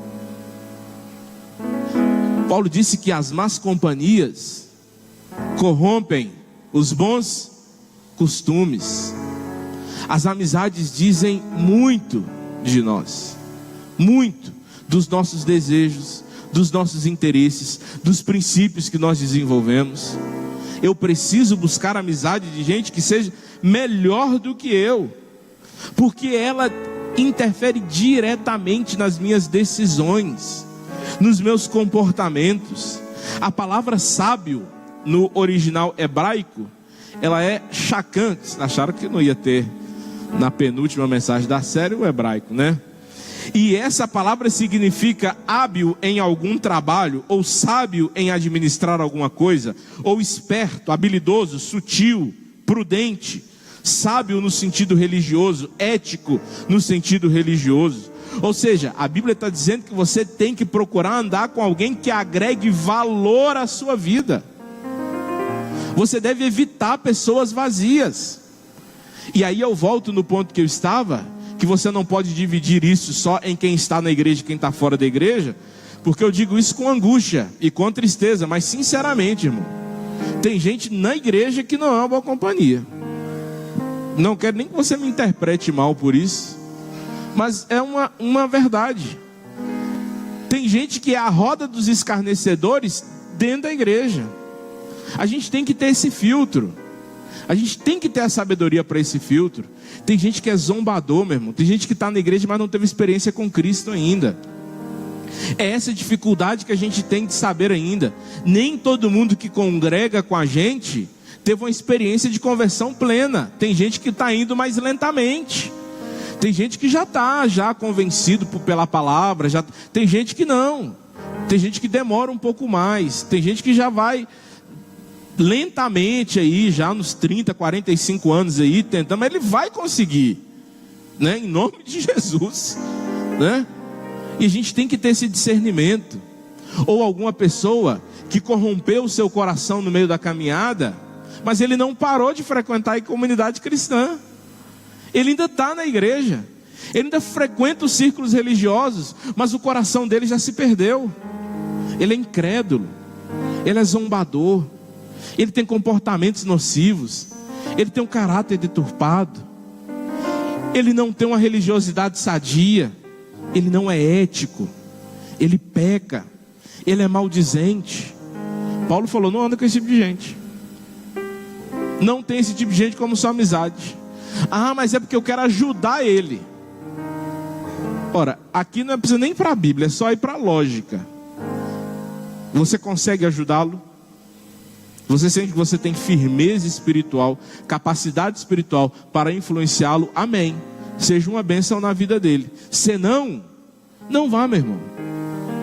Paulo disse que as más companhias corrompem os bons costumes. As amizades dizem muito de nós, muito dos nossos desejos, dos nossos interesses, dos princípios que nós desenvolvemos. Eu preciso buscar amizade de gente que seja melhor do que eu, porque ela interfere diretamente nas minhas decisões, nos meus comportamentos. A palavra sábio no original hebraico, ela é shakam. Acharam que não ia ter na penúltima mensagem da série o hebraico, né? E essa palavra significa hábil em algum trabalho, ou sábio em administrar alguma coisa, ou esperto, habilidoso, sutil, prudente. Sábio no sentido religioso, ético no sentido religioso. Ou seja, a Bíblia está dizendo que você tem que procurar andar com alguém que agregue valor à sua vida. Você deve evitar pessoas vazias. E aí eu volto no ponto que eu estava, que você não pode dividir isso só em quem está na igreja e quem está fora da igreja, porque eu digo isso com angústia e com tristeza, mas sinceramente, irmão, tem gente na igreja que não é uma boa companhia. Não quero nem que você me interprete mal por isso, mas é uma verdade. Tem gente que é a roda dos escarnecedores dentro da igreja. A gente tem que ter esse filtro. A gente tem que ter a sabedoria para esse filtro. Tem gente que é zombador, meu irmão. Tem gente que está na igreja, mas não teve experiência com Cristo ainda. É essa dificuldade que a gente tem de saber ainda. Nem todo mundo que congrega com a gente teve uma experiência de conversão plena. Tem gente que está indo mais lentamente. Tem gente que já está convencido pela palavra. Tem gente que não. Tem gente que demora um pouco mais. Tem gente que já vai lentamente aí, já nos 30, 45 anos aí, tentando, mas ele vai conseguir, né? Em nome de Jesus, né? E a gente tem que ter esse discernimento. Ou alguma pessoa que corrompeu o seu coração no meio da caminhada, mas ele não parou de frequentar a comunidade cristã. Ele ainda está na igreja, ele ainda frequenta os círculos religiosos, mas o coração dele já se perdeu. Ele é incrédulo, ele é zombador, ele tem comportamentos nocivos, ele tem um caráter deturpado. ele não tem uma religiosidade sadia, ele não é ético, ele peca, ele é maldizente. Paulo falou: não anda com esse tipo de gente, não tem esse tipo de gente como sua amizade. Ah, mas é porque eu quero ajudar ele. Ora, aqui não precisa nem ir para a Bíblia, é só ir para a lógica. Você consegue ajudá-lo? Você sente que você tem firmeza espiritual, capacidade espiritual para influenciá-lo? Amém. Seja uma bênção na vida dele. Senão, não vá, meu irmão.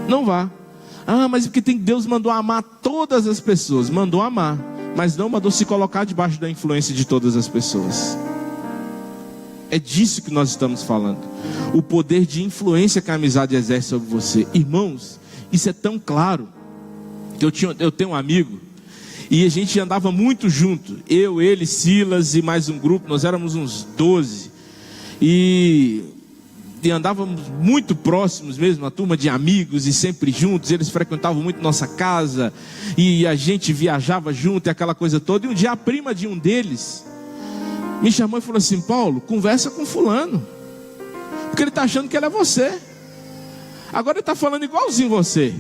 Não vá. Ah, mas porque Deus mandou amar todas as pessoas. Mandou amar, mas não mandou se colocar debaixo da influência de todas as pessoas. É disso que nós estamos falando. O poder de influência que a amizade exerce sobre você. Irmãos, isso é tão claro, que eu tenho um amigo, e a gente andava muito junto. Eu, ele, Silas e mais um grupo. Nós éramos uns 12. E andávamos muito próximos mesmo, uma turma de amigos, e sempre juntos. Eles frequentavam muito nossa casa, e a gente viajava junto, e aquela coisa toda. E um dia a prima de um deles me chamou e falou assim: Paulo, conversa com fulano, porque ele está achando que ele é você. Agora ele está falando igualzinho você.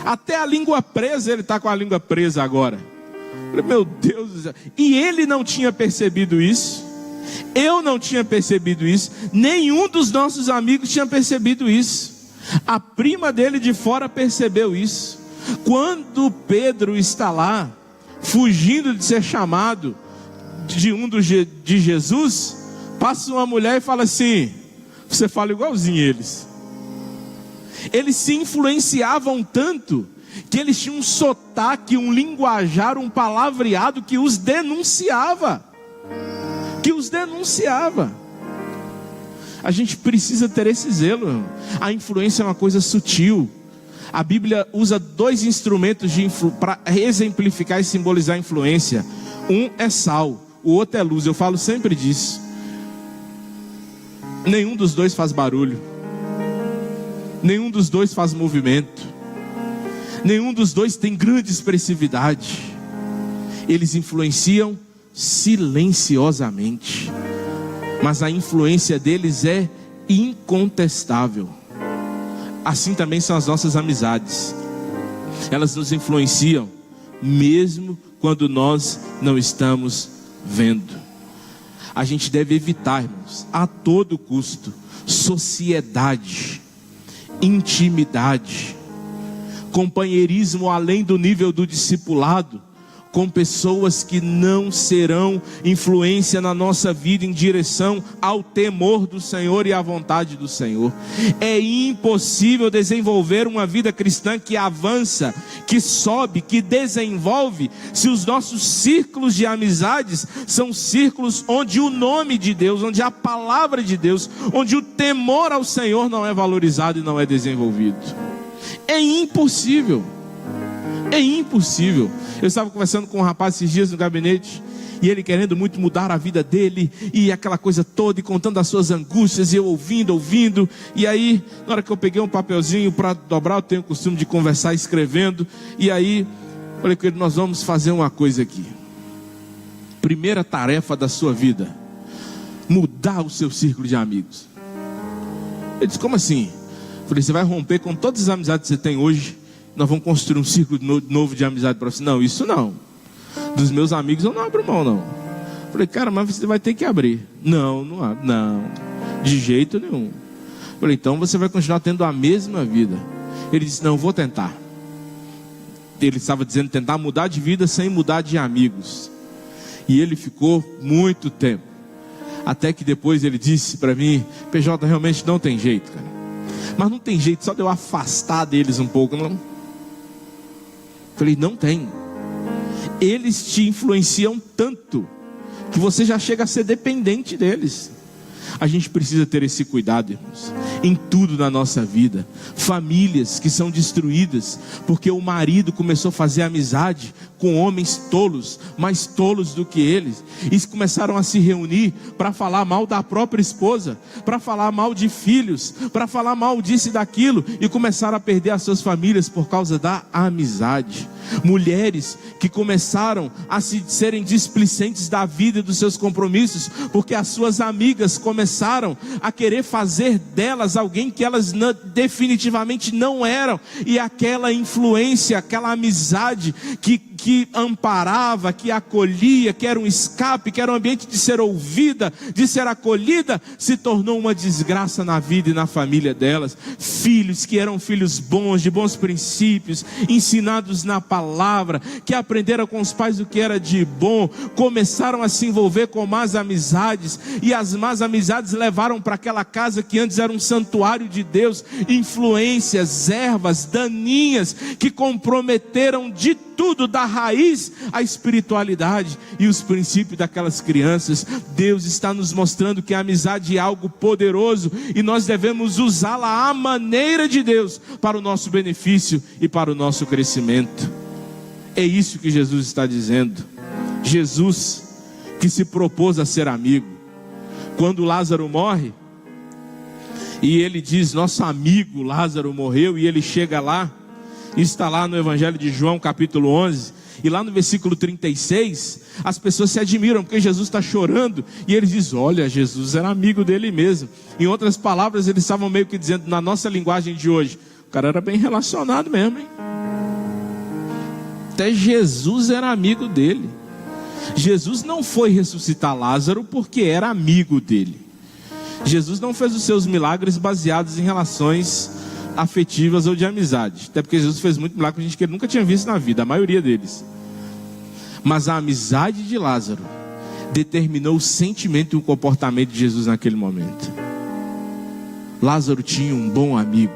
Até a língua presa, ele está com a língua presa agora. Meu Deus do céu. E ele não tinha percebido isso. Eu não tinha percebido isso. Nenhum dos nossos amigos tinha percebido isso. A prima dele de fora percebeu isso. Quando Pedro está lá, fugindo de ser chamado de Jesus, passa uma mulher e fala assim: você fala igualzinho eles. Eles se influenciavam tanto que eles tinham um sotaque, um linguajar, um palavreado que os denunciava. A gente precisa ter esse zelo. A influência é uma coisa sutil. A Bíblia usa 2 instrumentos para exemplificar e simbolizar a influência. Um é sal, o outro é luz. Eu falo sempre disso. Nenhum dos dois faz barulho, nenhum dos dois faz movimento, nenhum dos dois tem grande expressividade. Eles influenciam silenciosamente, mas a influência deles é incontestável. Assim também são as nossas amizades. Elas nos influenciam mesmo quando nós não estamos vendo. A gente deve evitar, irmãos, a todo custo, sociedade, intimidade, companheirismo além do nível do discipulado, com pessoas que não serão influência na nossa vida em direção ao temor do Senhor e à vontade do Senhor. É impossível desenvolver uma vida cristã que avança, que sobe, que desenvolve, se os nossos círculos de amizades são círculos onde o nome de Deus, onde a palavra de Deus, onde o temor ao Senhor não é valorizado e não é desenvolvido. É impossível. É impossível. Eu estava conversando com um rapaz esses dias no gabinete, e ele querendo muito mudar a vida dele, e aquela coisa toda, e contando as suas angústias, e eu ouvindo, e aí, na hora que eu peguei um papelzinho para dobrar, eu tenho o costume de conversar escrevendo, e aí, falei com ele: nós vamos fazer uma coisa aqui. Primeira tarefa da sua vida: mudar o seu círculo de amigos. Ele disse: como assim? Eu falei: você vai romper com todas as amizades que você tem hoje, nós vamos construir um círculo novo de amizade para você. Não, isso não. Dos meus amigos eu não abro mão, não. Falei: cara, mas você vai ter que abrir. Não, de jeito nenhum. Falei: então você vai continuar tendo a mesma vida. Ele disse: não, vou tentar. Ele estava dizendo tentar mudar de vida sem mudar de amigos. E ele ficou muito tempo. Até que depois ele disse para mim: PJ, realmente não tem jeito, cara. Mas não tem jeito só de eu afastar deles um pouco, não? Falei: não tem. Eles te influenciam tanto que você já chega a ser dependente deles. A gente precisa ter esse cuidado, irmãos. em tudo na nossa vida. Famílias que são destruídas porque o marido começou a fazer amizade com homens tolos, mais tolos do que eles, e começaram a se reunir para falar mal da própria esposa, para falar mal de filhos, para falar mal disso e daquilo, e começaram a perder as suas famílias por causa da amizade. Mulheres que começaram a serem displicentes da vida e dos seus compromissos, porque as suas amigas começaram a querer fazer delas alguém que elas definitivamente não eram, e aquela influência, aquela amizade que amparava, que acolhia, que era um escape, que era um ambiente de ser ouvida, de ser acolhida, se tornou uma desgraça na vida e na família delas. Filhos que eram filhos bons, de bons princípios, ensinados na palavra, que aprenderam com os pais o que era de bom, começaram a se envolver com más amizades, e as más amizades levaram para aquela casa que antes era um santuário de Deus, influências, ervas daninhas, que comprometeram de tudo, da raiz, a espiritualidade e os princípios daquelas crianças. Deus está nos mostrando que a amizade é algo poderoso, e nós devemos usá-la à maneira de Deus, para o nosso benefício e para o nosso crescimento. É isso que Jesus está dizendo. Jesus, que se propôs a ser amigo. Quando Lázaro morre, e ele diz: nosso amigo Lázaro morreu, e ele chega lá, está lá no Evangelho de João, capítulo 11, e lá no versículo 36, as pessoas se admiram, porque Jesus está chorando, e eles dizem: olha, Jesus era amigo dele mesmo. Em outras palavras, eles estavam meio que dizendo, na nossa linguagem de hoje, o cara era bem relacionado mesmo, hein? Até Jesus era amigo dele. Jesus não foi ressuscitar Lázaro porque era amigo dele. Jesus não fez os seus milagres baseados em relações afetivas ou de amizade, até porque Jesus fez muito milagre com gente que ele nunca tinha visto na vida, a maioria deles. Mas a amizade de Lázaro determinou o sentimento e o comportamento de Jesus naquele momento. Lázaro tinha um bom amigo.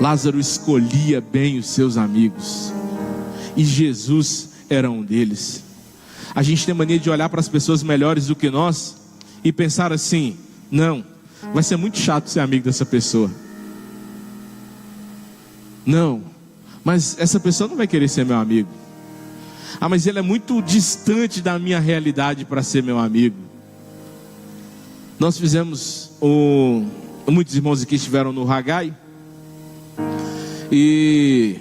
Lázaro escolhia bem os seus amigos, e Jesus era um deles. A gente tem mania de olhar para as pessoas melhores do que nós e pensar assim: não, vai ser muito chato ser amigo dessa pessoa. Não, mas essa pessoa não vai querer ser meu amigo. Ah, mas ele é muito distante da minha realidade para ser meu amigo. Nós fizemos, muitos irmãos aqui estiveram no Haggai, e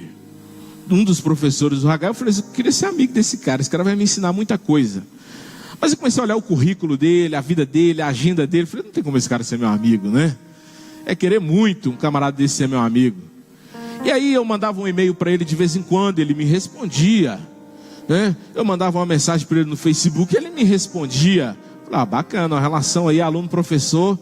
um dos professores do Haggai, eu falei assim: eu queria ser amigo desse cara, esse cara vai me ensinar muita coisa. Mas eu comecei a olhar o currículo dele, a vida dele, a agenda dele. Eu falei: não tem como esse cara ser meu amigo, né? É querer muito um camarada desse ser meu amigo. E aí eu mandava um e-mail para ele de vez em quando, ele me respondia, né? Eu mandava uma mensagem para ele no Facebook, ele me respondia. Falei: ah, bacana, uma relação aí, aluno-professor,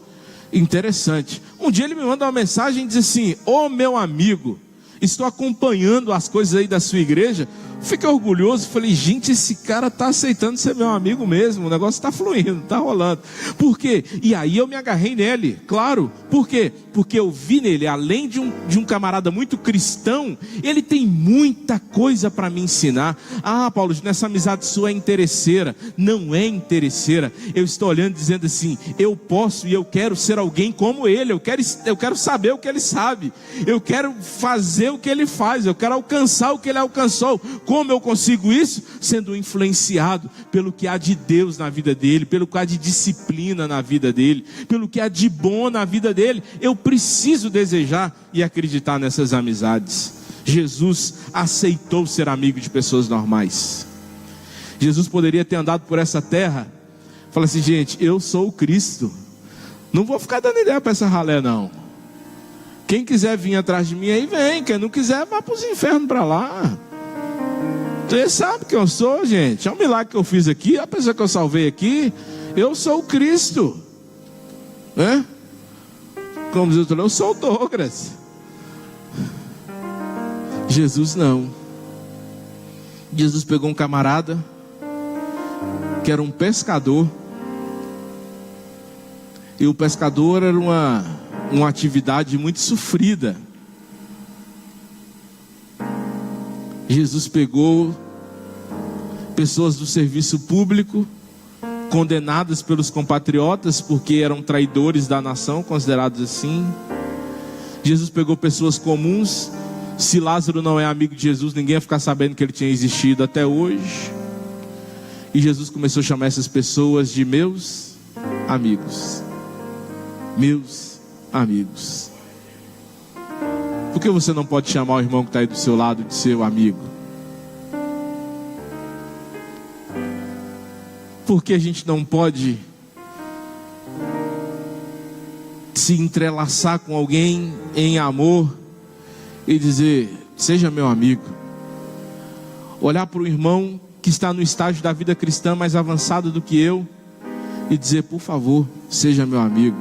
interessante. Um dia ele me manda uma mensagem e diz assim: ô meu amigo, estou acompanhando as coisas aí da sua igreja. Fiquei orgulhoso, falei: gente, esse cara está aceitando ser meu amigo mesmo, o negócio está fluindo, está rolando. Por quê? E aí eu me agarrei nele, claro. Por quê? Porque eu vi nele, além de um camarada muito cristão, ele tem muita coisa para me ensinar. Ah, Paulo, nessa amizade sua é interesseira. Não é interesseira. Eu estou olhando dizendo assim: eu posso e eu quero ser alguém como ele. Eu quero saber o que ele sabe. Eu quero fazer o que ele faz. Eu quero alcançar o que ele alcançou. Como eu consigo isso? Sendo influenciado pelo que há de Deus na vida dele, pelo que há de disciplina na vida dele, pelo que há de bom na vida dele. Eu preciso desejar e acreditar nessas amizades. Jesus aceitou ser amigo de pessoas normais. Jesus poderia ter andado por essa terra, falar assim: gente, eu sou o Cristo, não vou ficar dando ideia para essa ralé não. Quem quiser vir atrás de mim aí vem, quem não quiser vá para os infernos para lá. Você sabe que eu sou, gente. É um milagre que eu fiz aqui, a pessoa que eu salvei aqui, eu sou o Cristo, né? Como diz o outro, eu sou o Douglas. Jesus não. Jesus pegou um camarada que era um pescador, e o pescador era uma atividade muito sofrida. Jesus pegou pessoas do serviço público, condenadas pelos compatriotas porque eram traidores da nação, considerados assim. Jesus pegou pessoas comuns. Se Lázaro não é amigo de Jesus, ninguém ia ficar sabendo que ele tinha existido até hoje. E Jesus começou a chamar essas pessoas de meus amigos. Meus amigos. Por que você não pode chamar o irmão que está aí do seu lado de seu amigo? Por que a gente não pode se entrelaçar com alguém em amor e dizer: seja meu amigo? Olhar para o irmão que está no estágio da vida cristã mais avançado do que eu e dizer: por favor, seja meu amigo.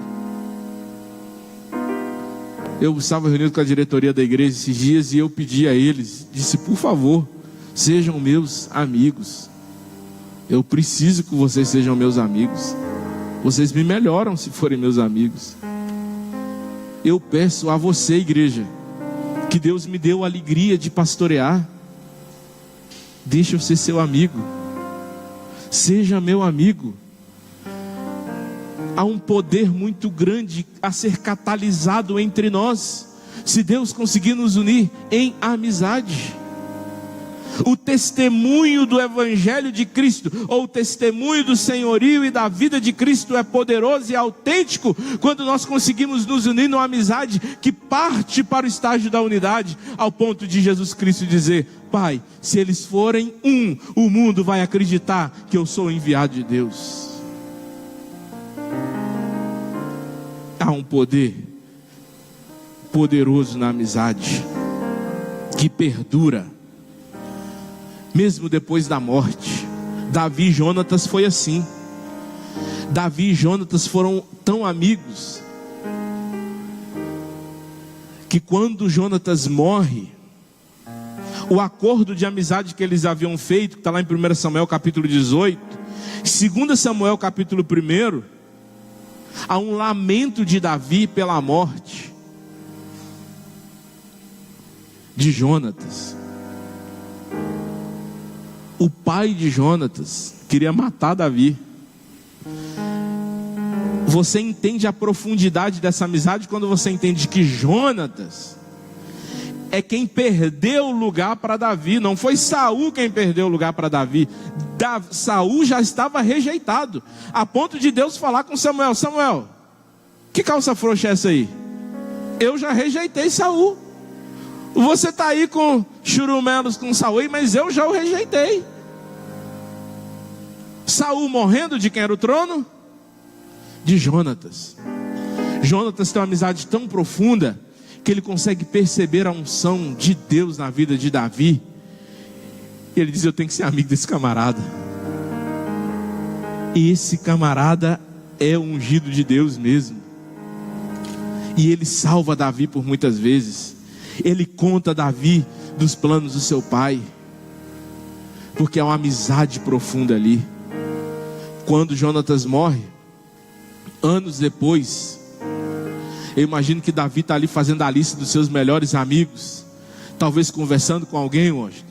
Eu estava reunido com a diretoria da igreja esses dias e eu pedi a eles, disse: por favor, sejam meus amigos. Eu preciso que vocês sejam meus amigos. Vocês me melhoram se forem meus amigos. Eu peço a você, igreja, que Deus me deu a alegria de pastorear. Deixa eu ser seu amigo. Seja meu amigo. Há um poder muito grande a ser catalisado entre nós, se Deus conseguir nos unir em amizade. O testemunho do Evangelho de Cristo, ou o testemunho do senhorio e da vida de Cristo, é poderoso e autêntico quando nós conseguimos nos unir numa amizade que parte para o estágio da unidade, ao ponto de Jesus Cristo dizer: Pai, se eles forem um, o mundo vai acreditar que eu sou o enviado de Deus. Há um poder poderoso na amizade, que perdura mesmo depois da morte. Davi e Jonatas foi assim. Davi e Jonatas foram tão amigos que quando Jonatas morre, o acordo de amizade que eles haviam feito, que está lá em 1 Samuel capítulo 18, 2 Samuel capítulo 1, há um lamento de Davi pela morte de Jonatas. O pai de Jonatas queria matar Davi. Você entende a profundidade dessa amizade quando você entende que Jonatas é quem perdeu o lugar para Davi. Não foi Saul quem perdeu o lugar para Davi. Saul já estava rejeitado, a ponto de Deus falar com Samuel: Samuel, que calça frouxa é essa aí? Eu já rejeitei Saul. Você está aí com churumelos com Saul, mas eu já o rejeitei. Saul morrendo, de quem era o trono? De Jonatas. Jonatas tem uma amizade tão profunda que ele consegue perceber a unção de Deus na vida de Davi. E ele diz: eu tenho que ser amigo desse camarada. E esse camarada é o ungido de Deus mesmo. E ele salva Davi por muitas vezes. Ele conta a Davi dos planos do seu pai, porque há uma amizade profunda ali. Quando Jonatas morre, anos depois, eu imagino que Davi está ali fazendo a lista dos seus melhores amigos, talvez conversando com alguém hoje,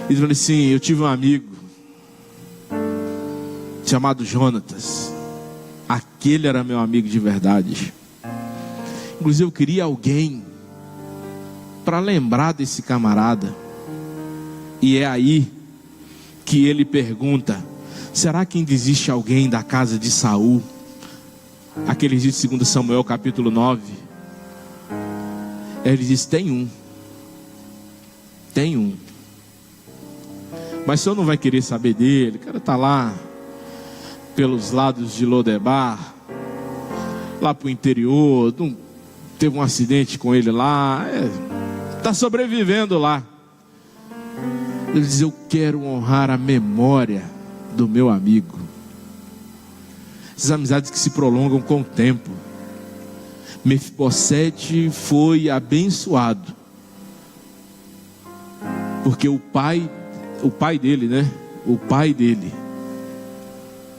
e dizendo assim: eu tive um amigo chamado Jonatas, aquele era meu amigo de verdade. Inclusive eu queria alguém para lembrar desse camarada. E é aí que ele pergunta: será que ainda existe alguém da casa de Saul? Aquele dia de 2 Samuel capítulo 9. Ele diz: tem um. Tem um. Mas o senhor não vai querer saber dele. O cara está lá pelos lados de Lodebar, lá para o interior. Teve um acidente com ele lá. Está sobrevivendo lá. Ele diz: eu quero honrar a memória do meu amigo. Essas amizades que se prolongam com o tempo. Mefibosete foi abençoado, porque o pai dele, né? O pai dele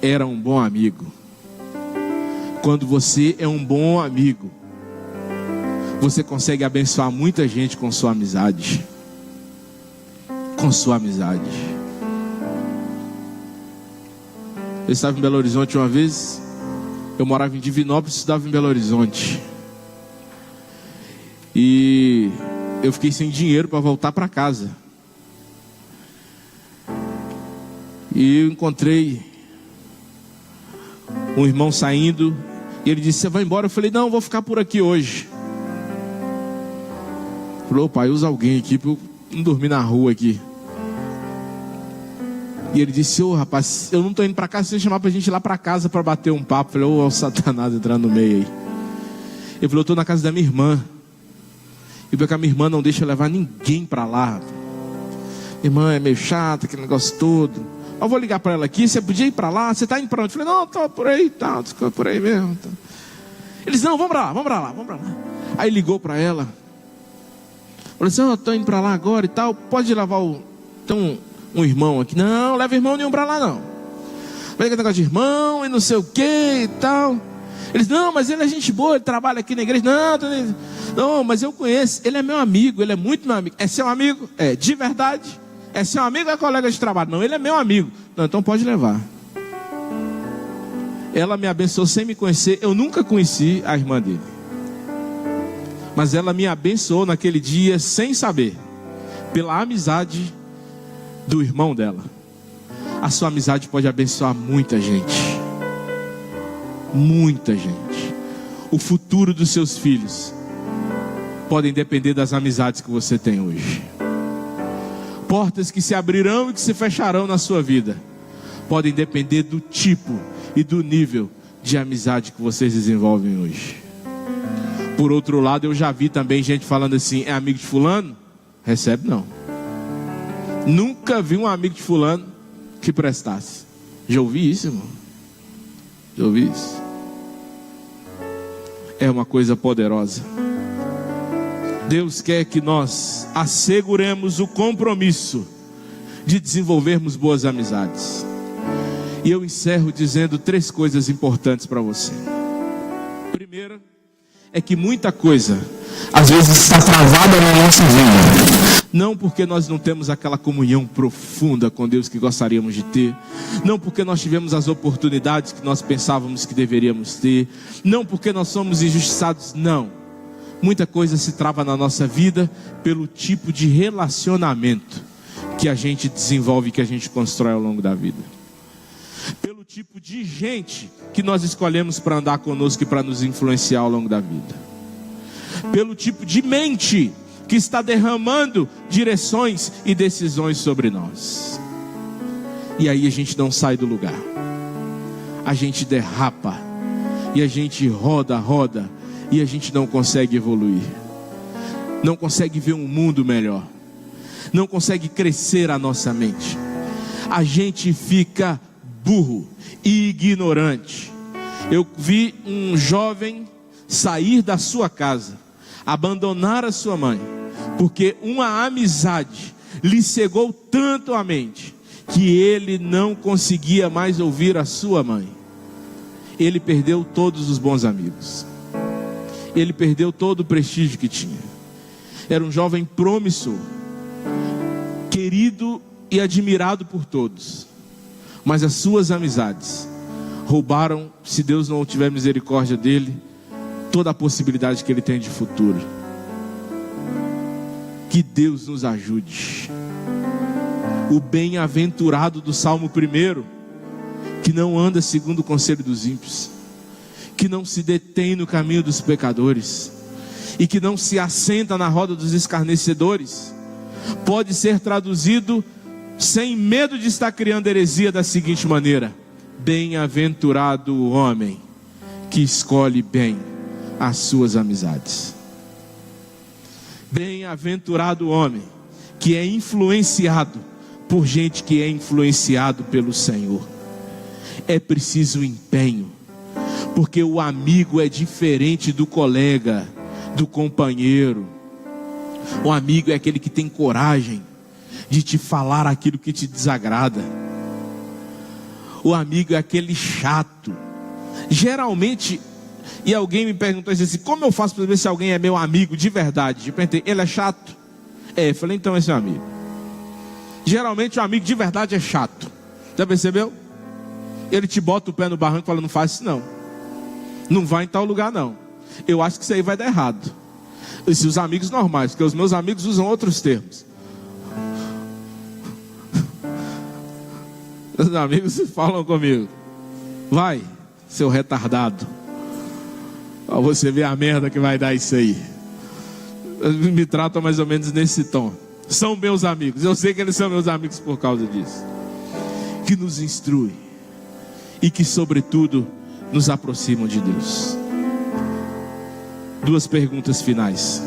era um bom amigo. Quando você é um bom amigo, você consegue abençoar muita gente com sua amizade. Com sua amizade. Eu estava em Belo Horizonte uma vez. Eu morava em Divinópolis, estudava em Belo Horizonte. E eu fiquei sem dinheiro para voltar para casa. E eu encontrei um irmão saindo. E ele disse: você vai embora? Eu falei: não, vou ficar por aqui hoje. Ele falou: pai, usa alguém aqui para eu não dormir na rua aqui. E ele disse: ô rapaz, eu não estou indo para casa, se você chamar para a gente ir lá para casa para bater um papo. Eu falei: ô, o Satanás entrando no meio aí. Ele falou: eu estou na casa da minha irmã. E porque a minha irmã não deixa eu levar ninguém para lá. Minha irmã é meio chata, aquele negócio todo. Eu vou ligar para ela aqui, você podia ir para lá? Você está indo para onde? Eu falei: não, estou por aí, tá, por aí mesmo. Tá. Eles: não, vamos para lá. Aí ligou para ela. Falou assim: eu estou indo para lá agora e tal, pode levar o... Então, um irmão aqui. Não, leva irmão nenhum para lá não. Vai ligar negócio de irmão e não sei o que e tal. Eles: não, mas ele é gente boa, ele trabalha aqui na igreja. Não, mas eu conheço, ele é meu amigo, ele é muito meu amigo. É seu amigo? É, de verdade? É seu amigo ou é colega de trabalho? Não, ele é meu amigo. Não, então pode levar. Ela me abençoou sem me conhecer. Eu nunca conheci a irmã dele, mas ela me abençoou naquele dia sem saber, pela amizade do irmão dela. A sua amizade pode abençoar muita gente. Muita gente. O futuro dos seus filhos podem depender das amizades que você tem hoje. Portas que se abrirão e que se fecharão na sua vida podem depender do tipo e do nível de amizade que vocês desenvolvem hoje. Por outro lado, eu já vi também gente falando assim: é amigo de fulano? Recebe não. Nunca vi um amigo de fulano que prestasse. Já ouvi isso, irmão? Já ouvi isso? É uma coisa poderosa. Deus quer que nós asseguremos o compromisso de desenvolvermos boas amizades. E eu encerro dizendo 3 coisas importantes para você. Primeira é que muita coisa às vezes está travada na nossa vida, não porque nós não temos aquela comunhão profunda com Deus que gostaríamos de ter, não porque nós tivemos as oportunidades que nós pensávamos que deveríamos ter, não porque nós somos injustiçados, não. Muita coisa se trava na nossa vida pelo tipo de relacionamento que a gente desenvolve, que a gente constrói ao longo da vida, pelo tipo de gente que nós escolhemos para andar conosco e para nos influenciar ao longo da vida, pelo tipo de mente que está derramando direções e decisões sobre nós. E aí a gente não sai do lugar, a gente derrapa, e a gente roda, e a gente não consegue evoluir, não consegue ver um mundo melhor, não consegue crescer a nossa mente. A gente fica burro e ignorante. Eu vi um jovem sair da sua casa, abandonar a sua mãe, porque uma amizade lhe cegou tanto a mente, que ele não conseguia mais ouvir a sua mãe. Ele perdeu todos os bons amigos, ele perdeu todo o prestígio que tinha. Era um jovem promissor, querido e admirado por todos, mas as suas amizades roubaram, se Deus não tiver misericórdia dele, toda a possibilidade que ele tem de futuro. Que Deus nos ajude. O bem-aventurado do Salmo 1, que não anda segundo o conselho dos ímpios, que não se detém no caminho dos pecadores, e que não se assenta na roda dos escarnecedores, pode ser traduzido, sem medo de estar criando heresia, da seguinte maneira: bem-aventurado o homem que escolhe bem as suas amizades. Bem-aventurado o homem que é influenciado por gente que é influenciado pelo Senhor. É preciso empenho, porque o amigo é diferente do colega, do companheiro. O amigo é aquele que tem coragem de te falar aquilo que te desagrada. O amigo é aquele chato. Geralmente, e alguém me perguntou assim: como eu faço para ver se alguém é meu amigo de verdade? Eu perguntei: ele é chato? Eu falei: então esse é um amigo. Geralmente o amigo de verdade é chato. Já percebeu? Ele te bota o pé no barranco e fala: não faz isso não. Não vai em tal lugar não. Eu acho que isso aí vai dar errado. E se os amigos normais, porque os meus amigos usam outros termos. Meus amigos falam comigo: vai, seu retardado, pra você ver a merda que vai dar isso aí. Eles me tratam mais ou menos nesse tom. São meus amigos, eu sei que eles são meus amigos por causa disso. Que nos instrui e que sobretudo nos aproximam de Deus. Duas perguntas finais.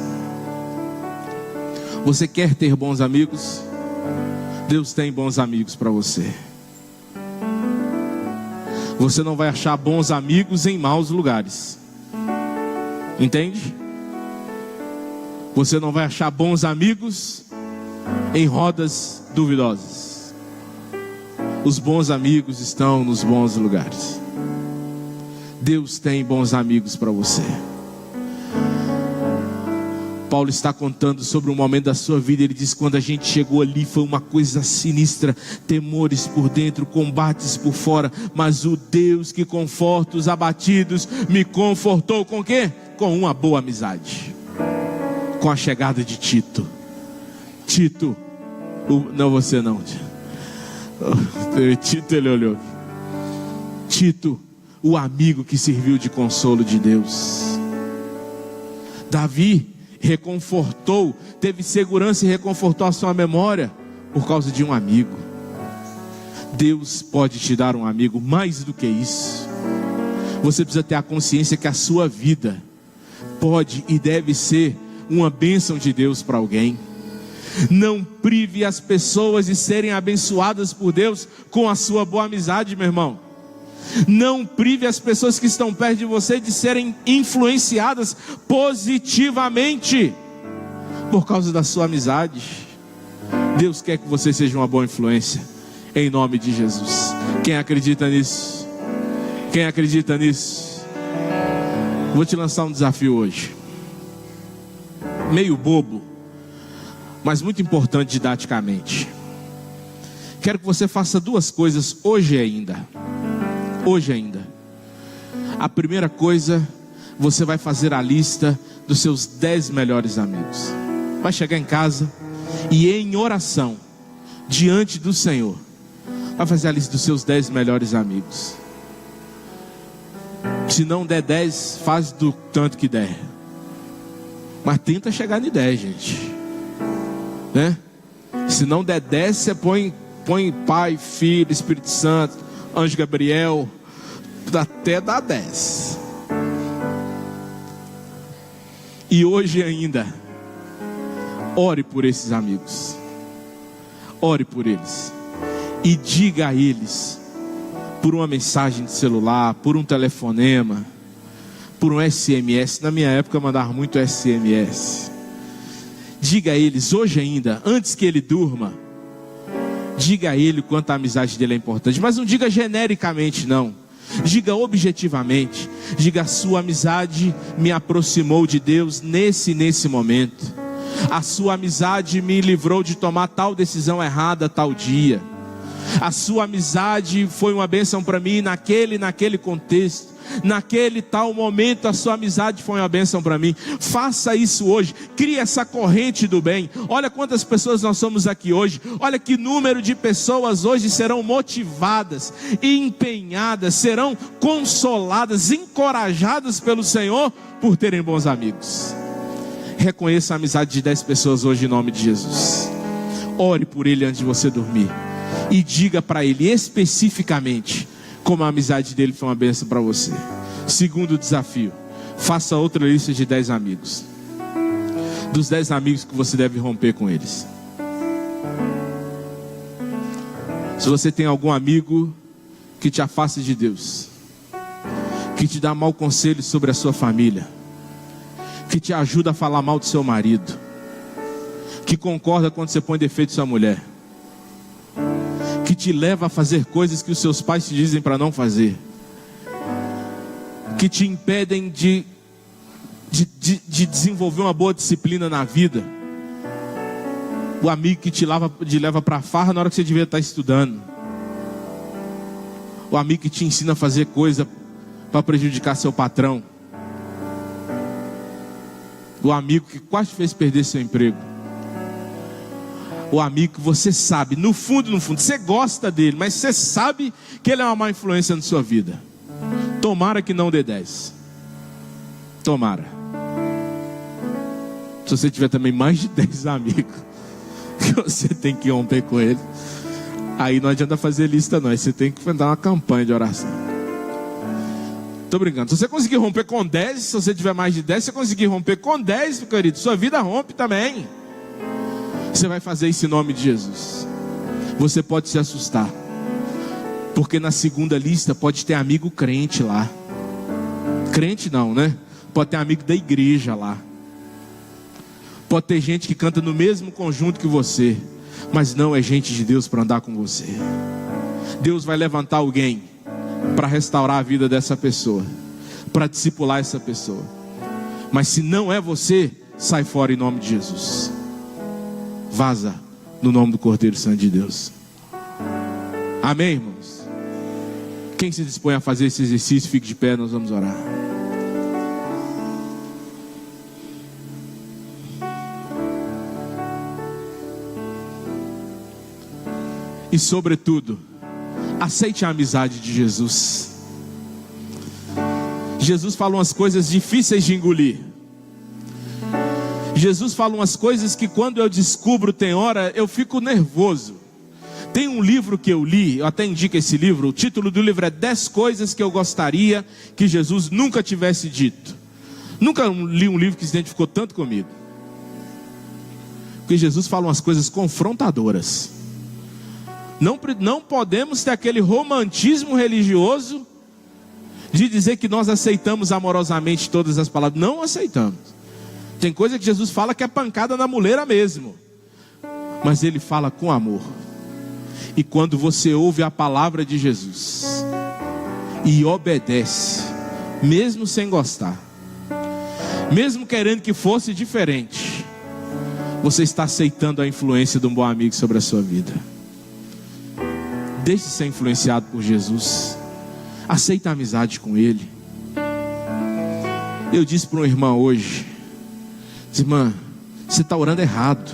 Você quer ter bons amigos? Deus tem bons amigos para você. Você não vai achar bons amigos em maus lugares. Entende? Você não vai achar bons amigos em rodas duvidosas. Os bons amigos estão nos bons lugares. Deus tem bons amigos para você. Paulo está contando sobre um momento da sua vida. Ele diz: quando a gente chegou ali foi uma coisa sinistra, temores por dentro, combates por fora, mas o Deus que conforta os abatidos me confortou com o quê? Com uma boa amizade, com a chegada de Tito. Tito, não você não, Tito, ele olhou. Tito, o amigo que serviu de consolo de Deus. Davi reconfortou, teve segurança e reconfortou a sua memória por causa de um amigo. Deus pode te dar um amigo. Mais do que isso, você precisa ter a consciência que a sua vida pode e deve ser uma bênção de Deus para alguém. Não prive as pessoas de serem abençoadas por Deus com a sua boa amizade, meu irmão. Não prive as pessoas que estão perto de você de serem influenciadas positivamente por causa da sua amizade. Deus quer que você seja uma boa influência, em nome de Jesus. Quem acredita nisso? Quem acredita nisso? Vou te lançar um desafio hoje, meio bobo, mas muito importante didaticamente. Quero que você faça duas coisas hoje ainda. Hoje ainda. A primeira coisa, você vai fazer a lista dos seus 10 melhores amigos. Vai chegar em casa e em oração, diante do Senhor, vai fazer a lista dos seus 10 melhores amigos. Se não der 10, faz do tanto que der. Mas tenta chegar em 10, gente, né? Se não der 10, você põe Pai, Filho, Espírito Santo, Anjo Gabriel, até dar 10. E hoje ainda, ore por esses amigos. Ore por eles. E diga a eles, por uma mensagem de celular, por um telefonema, por um SMS. Na minha época eu mandava muito SMS. Diga a eles hoje ainda, antes que ele durma, diga a ele quanto a amizade dele é importante. Mas não diga genericamente não. Diga objetivamente. Diga: a sua amizade me aproximou de Deus nesse momento. A sua amizade me livrou de tomar tal decisão errada tal dia. A sua amizade foi uma bênção para mim naquele contexto. Naquele tal momento a sua amizade foi uma bênção para mim. Faça isso hoje. Crie essa corrente do bem. Olha quantas pessoas nós somos aqui hoje. Olha que número de pessoas hoje serão motivadas, empenhadas, serão consoladas, encorajadas pelo Senhor por terem bons amigos. Reconheça a amizade de 10 pessoas hoje em nome de Jesus. Ore por ele antes de você dormir e diga para ele especificamente como a amizade dele foi uma bênção para você. Segundo desafio: faça outra lista de 10 amigos. Dos 10 amigos que você deve romper com eles. Se você tem algum amigo que te afasta de Deus, que te dá mau conselho sobre a sua família, que te ajuda a falar mal do seu marido, que concorda quando você põe defeito em sua mulher, que te leva a fazer coisas que os seus pais te dizem para não fazer, que te impedem de desenvolver uma boa disciplina na vida. O amigo que te leva para a farra na hora que você devia estar estudando. O amigo que te ensina a fazer coisa para prejudicar seu patrão. O amigo que quase te fez perder seu emprego. O amigo que você sabe, no fundo, você gosta dele, mas você sabe que ele é uma má influência na sua vida. Tomara que não dê 10. Tomara. Se você tiver também mais de 10 amigos que você tem que romper com ele, aí não adianta fazer lista não, aí você tem que fazer uma campanha de oração. Tô brincando. Se você conseguir romper com 10, se você tiver mais de 10, se você conseguir romper com 10, meu querido, sua vida rompe também. Você vai fazer isso em nome de Jesus. Você pode se assustar, porque na segunda lista pode ter amigo crente lá. Crente não, né? Pode ter amigo da igreja lá. Pode ter gente que canta no mesmo conjunto que você, mas não é gente de Deus para andar com você. Deus vai levantar alguém para restaurar a vida dessa pessoa, para discipular essa pessoa. Mas se não é você, sai fora em nome de Jesus. Vaza no nome do Cordeiro Santo de Deus. Amém, irmãos? Quem se dispõe a fazer esse exercício, fique de pé, nós vamos orar. E sobretudo, aceite a amizade de Jesus. Jesus fala umas coisas difíceis de engolir. Jesus fala umas coisas que quando eu descubro, tem hora, eu fico nervoso. Tem um livro que eu li, eu até indico esse livro. O título do livro é 10 coisas que eu gostaria que Jesus nunca tivesse dito. Nunca li um livro que se identificou tanto comigo. Porque Jesus fala umas coisas confrontadoras. Não podemos ter aquele romantismo religioso de dizer que nós aceitamos amorosamente todas as palavras. Não aceitamos. Tem coisa que Jesus fala que é pancada na muleira mesmo, mas ele fala com amor. E quando você ouve a palavra de Jesus e obedece, mesmo sem gostar, mesmo querendo que fosse diferente, você está aceitando a influência de um bom amigo sobre a sua vida. Deixe ser influenciado por Jesus. Aceita a amizade com Ele. Eu disse para uma irmã hoje: irmã, você está orando errado.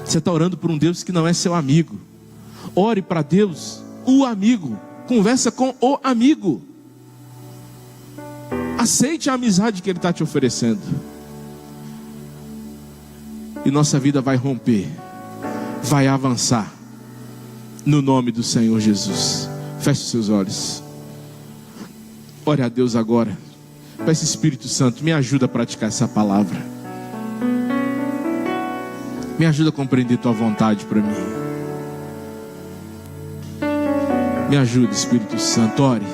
Você está orando por um Deus que não é seu amigo. Ore para Deus, o amigo. Conversa com o amigo. Aceite a amizade que Ele está te oferecendo. E nossa vida vai romper, vai avançar, no nome do Senhor Jesus. Feche os seus olhos. Ore a Deus agora. Peça, Espírito Santo, me ajuda a praticar essa palavra. Me ajuda a compreender tua vontade para mim. Me ajuda, Espírito Santo. Ore.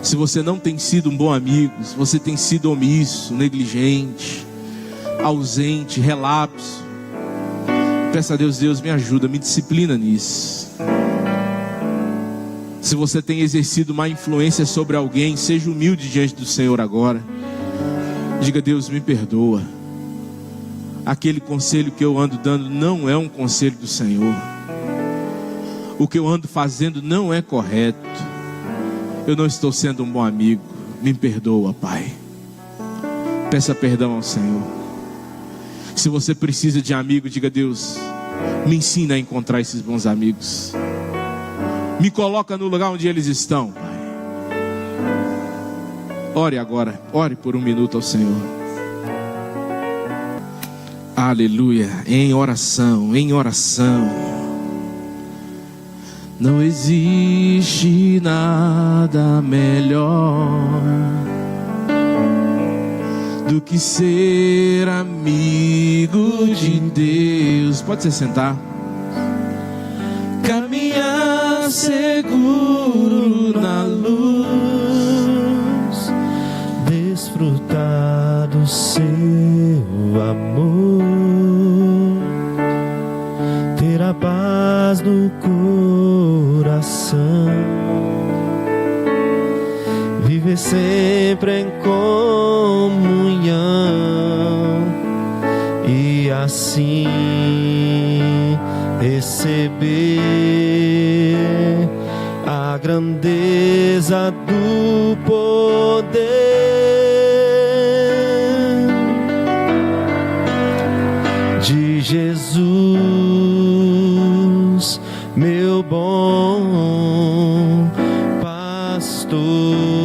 Se você não tem sido um bom amigo, se você tem sido omisso, negligente, ausente, relapso, peça a Deus: Deus, me ajuda, me disciplina nisso. Se você tem exercido má influência sobre alguém, seja humilde diante do Senhor agora. Diga: Deus, me perdoa. Aquele conselho que eu ando dando não é um conselho do Senhor. O que eu ando fazendo não é correto. Eu não estou sendo um bom amigo. Me perdoa, Pai. Peça perdão ao Senhor. Se você precisa de amigo, diga: Deus, me ensina a encontrar esses bons amigos. Me coloca no lugar onde eles estão, Pai. Ore agora, ore por um minuto ao Senhor. Aleluia, em oração, em oração. Não existe nada melhor do que ser amigo de Deus. Pode se sentar. Caminhar seguro na luz, desfrutar do seu amor, ter a paz no coração, viver sempre em comunhão e assim receber a grandeza do poder de Jesus, meu bom pastor.